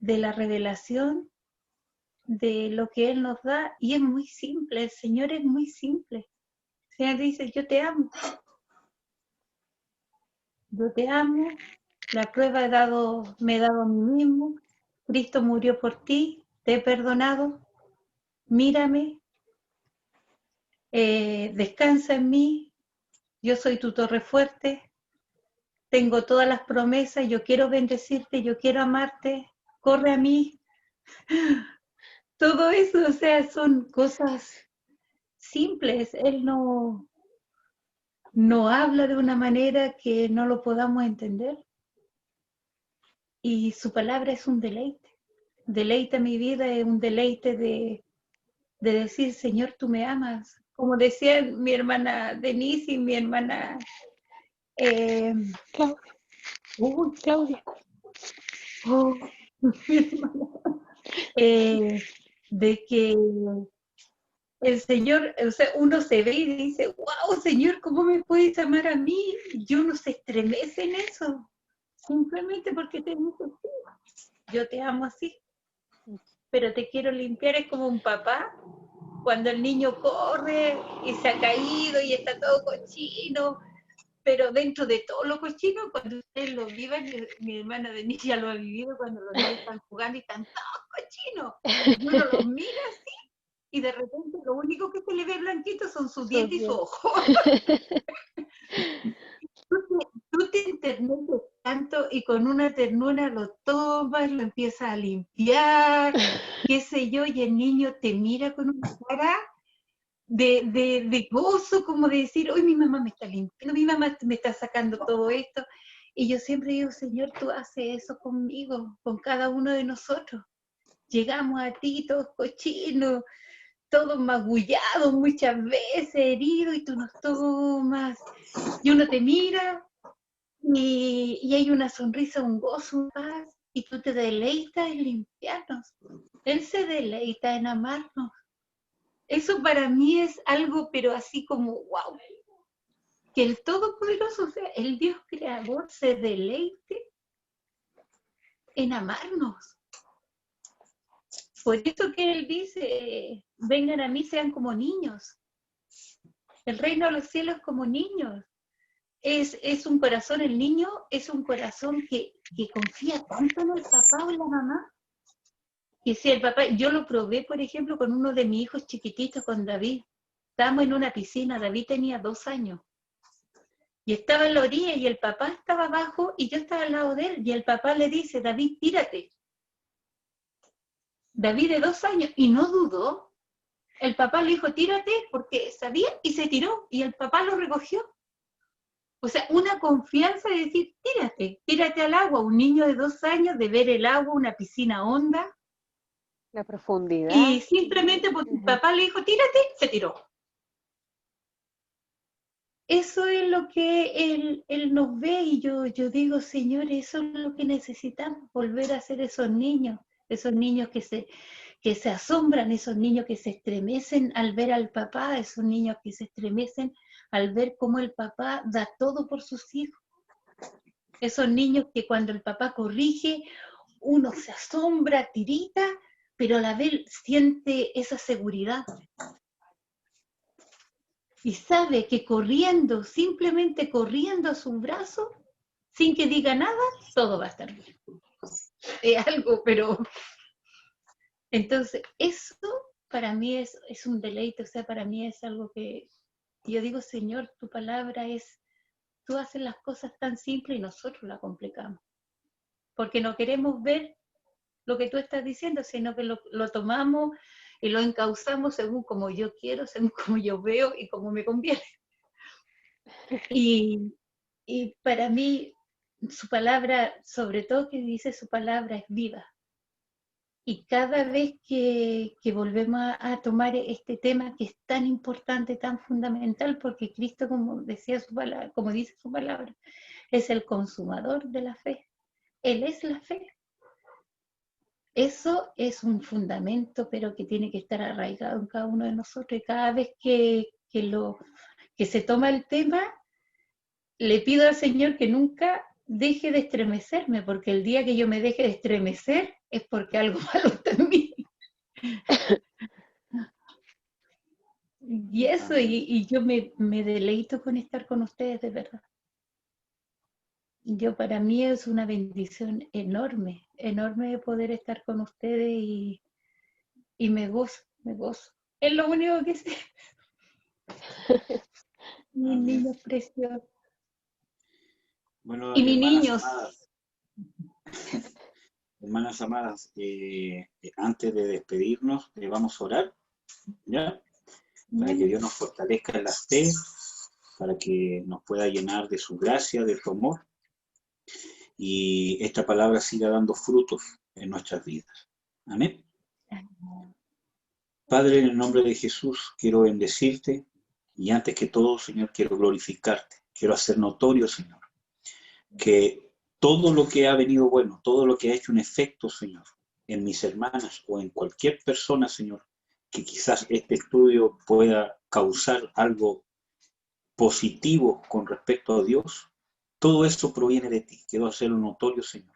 de la revelación de lo que Él nos da. Y es muy simple, el Señor es muy simple. El Señor dice, yo te amo. Yo te amo, la prueba me he dado a mí mismo, Cristo murió por ti, te he perdonado, mírame, descansa en mí, yo soy tu torre fuerte, tengo todas las promesas, yo quiero bendecirte, yo quiero amarte, corre a mí. Todo eso, o sea, son cosas simples. Él no habla de una manera que no lo podamos entender. Y su palabra es un deleite. Deleita mi vida, es un deleite de decir, Señor, tú me amas, como decían mi hermana Denise y mi hermana Claudia. mi hermana, de que el Señor, o sea, uno se ve y dice, wow, Señor, ¿cómo me puedes amar a mí? Y uno se estremece en eso, simplemente porque te dice, sí, yo te amo así, pero te quiero limpiar. Es como un papá, cuando el niño corre y se ha caído y está todo cochino, pero dentro de todo lo cochino, cuando ustedes lo vivan, mi hermana Denise ya lo ha vivido, cuando los niños están jugando y están todos cochinos, y uno los mira así, y de repente lo único que se le ve blanquito son sus dientes y sus ojos. Tú te enterneces tanto y con una ternura lo tomas, lo empiezas a limpiar, qué sé yo, y el niño te mira con una cara de gozo, como de decir, hoy mi mamá me está limpiando, mi mamá me está sacando todo esto. Y yo siempre digo, Señor, tú haces eso conmigo, con cada uno de nosotros. Llegamos a ti todos cochinos, todos magullados muchas veces, heridos, y tú nos tomas. Y uno te mira y hay una sonrisa, un gozo, un paz, y tú te deleitas en limpiarnos. Él se deleita en amarnos. Eso para mí es algo, pero así como, wow, que el Todopoderoso, o sea, el Dios Creador, se deleite en amarnos. Por eso que Él dice, vengan a mí, sean como niños. El reino de los cielos es como niños. Es un corazón, el niño es un corazón que confía tanto en el papá o en la mamá. Y si el papá, yo lo probé, por ejemplo, con uno de mis hijos chiquititos, con David. Estábamos en una piscina, David tenía 2 años. Y estaba en la orilla y el papá estaba abajo y yo estaba al lado de él. Y el papá le dice, David, tírate. David de 2 años, y no dudó. El papá le dijo, tírate, porque sabía, y se tiró. Y el papá lo recogió. O sea, una confianza de decir, tírate al agua. Un niño de 2 años, de ver el agua, una piscina honda. La profundidad. Y simplemente porque el papá le dijo, tírate, se tiró. Eso es lo que él nos ve, y yo digo, Señor, eso es lo que necesitamos, volver a ser esos niños que se asombran, esos niños que se estremecen al ver al papá, esos niños que se estremecen al ver cómo el papá da todo por sus hijos. Esos niños que cuando el papá corrige, uno se asombra, tirita, pero a la vez siente esa seguridad. Y sabe que corriendo, simplemente corriendo a su brazo, sin que diga nada, todo va a estar bien. Es algo, pero... Entonces, eso para mí es un deleite, o sea, para mí es algo que yo digo, Señor, tu palabra es, tú haces las cosas tan simples y nosotros las complicamos. Porque no queremos ver lo que tú estás diciendo, sino que lo tomamos y lo encauzamos según como yo quiero, según como yo veo y como me conviene. Y para mí, su palabra, sobre todo que dice su palabra, es viva. Y cada vez que volvemos a tomar este tema que es tan importante, tan fundamental, porque Cristo, como decía su palabra, como dice su palabra, es el consumador de la fe. Él es la fe. Eso es un fundamento, pero que tiene que estar arraigado en cada uno de nosotros. Y cada vez que se toma el tema, le pido al Señor que nunca deje de estremecerme, porque el día que yo me deje de estremecer es porque algo malo está en mí. Y eso, y yo me deleito con estar con ustedes, de verdad. Para mí es una bendición enorme, enorme de poder estar con ustedes y me gozo. Es lo único que sé. Mis niños preciosos. Bueno, Y mis niños. Hermanas amadas, antes de despedirnos, vamos a orar, ¿ya? Para que Dios nos fortalezca en la fe, para que nos pueda llenar de su gracia, de su amor, y esta palabra siga dando frutos en nuestras vidas. Amén. Padre, en el nombre de Jesús, quiero bendecirte y antes que todo, Señor, quiero glorificarte. Quiero hacer notorio, Señor, que todo lo que ha venido bueno, todo lo que ha hecho un efecto, Señor, en mis hermanas o en cualquier persona, Señor, que quizás este estudio pueda causar algo positivo con respecto a Dios, todo eso proviene de ti. Quiero hacerlo notorio, Señor.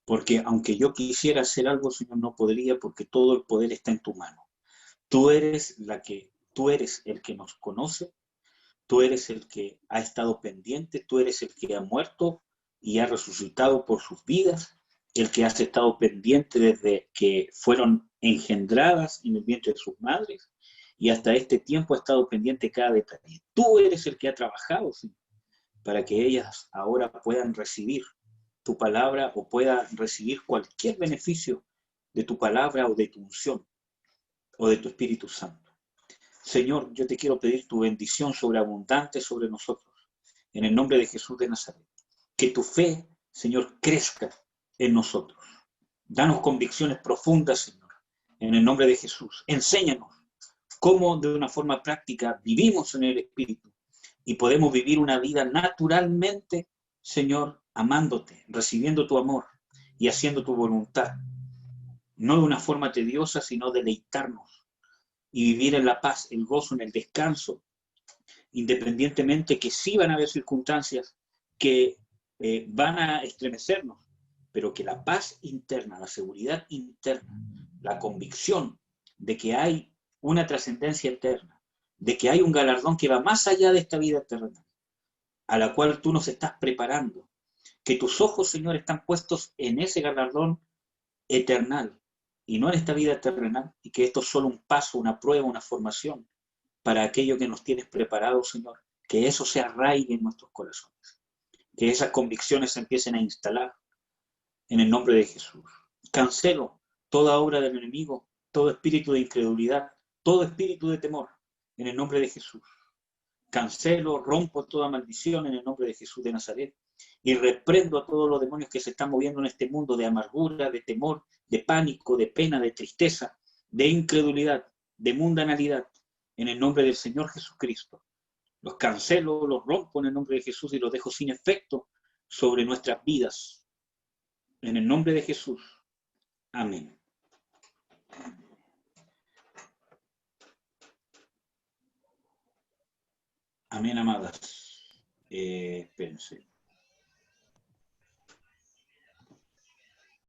Porque aunque yo quisiera hacer algo, Señor, no podría porque todo el poder está en tu mano. Tú eres el que nos conoce, tú eres el que ha estado pendiente, tú eres el que ha muerto y ha resucitado por sus vidas, el que has estado pendiente desde que fueron engendradas en el vientre de sus madres y hasta este tiempo ha estado pendiente cada detalle. Tú eres el que ha trabajado, Señor, para que ellas ahora puedan recibir tu palabra o puedan recibir cualquier beneficio de tu palabra o de tu unción o de tu Espíritu Santo. Señor, yo te quiero pedir tu bendición sobreabundante sobre nosotros, en el nombre de Jesús de Nazaret. Que tu fe, Señor, crezca en nosotros. Danos convicciones profundas, Señor, en el nombre de Jesús. Enséñanos cómo de una forma práctica vivimos en el Espíritu y podemos vivir una vida naturalmente, Señor, amándote, recibiendo tu amor y haciendo tu voluntad. No de una forma tediosa, sino deleitarnos y vivir en la paz, el gozo, en el descanso, independientemente que sí van a haber circunstancias que van a estremecernos, pero que la paz interna, la seguridad interna, la convicción de que hay una trascendencia eterna, de que hay un galardón que va más allá de esta vida terrenal, a la cual tú nos estás preparando, que tus ojos, Señor, están puestos en ese galardón eternal y no en esta vida terrenal, y que esto es solo un paso, una prueba, una formación para aquello que nos tienes preparado, Señor, que eso se arraigue en nuestros corazones, que esas convicciones se empiecen a instalar en el nombre de Jesús. Cancelo toda obra del enemigo, todo espíritu de incredulidad, todo espíritu de temor, en el nombre de Jesús. Cancelo, rompo toda maldición en el nombre de Jesús de Nazaret y reprendo a todos los demonios que se están moviendo en este mundo de amargura, de temor, de pánico, de pena, de tristeza, de incredulidad, de mundanalidad, en el nombre del Señor Jesucristo. Los cancelo, los rompo en el nombre de Jesús y los dejo sin efecto sobre nuestras vidas. En el nombre de Jesús. Amén. Amén, amadas. Espérense.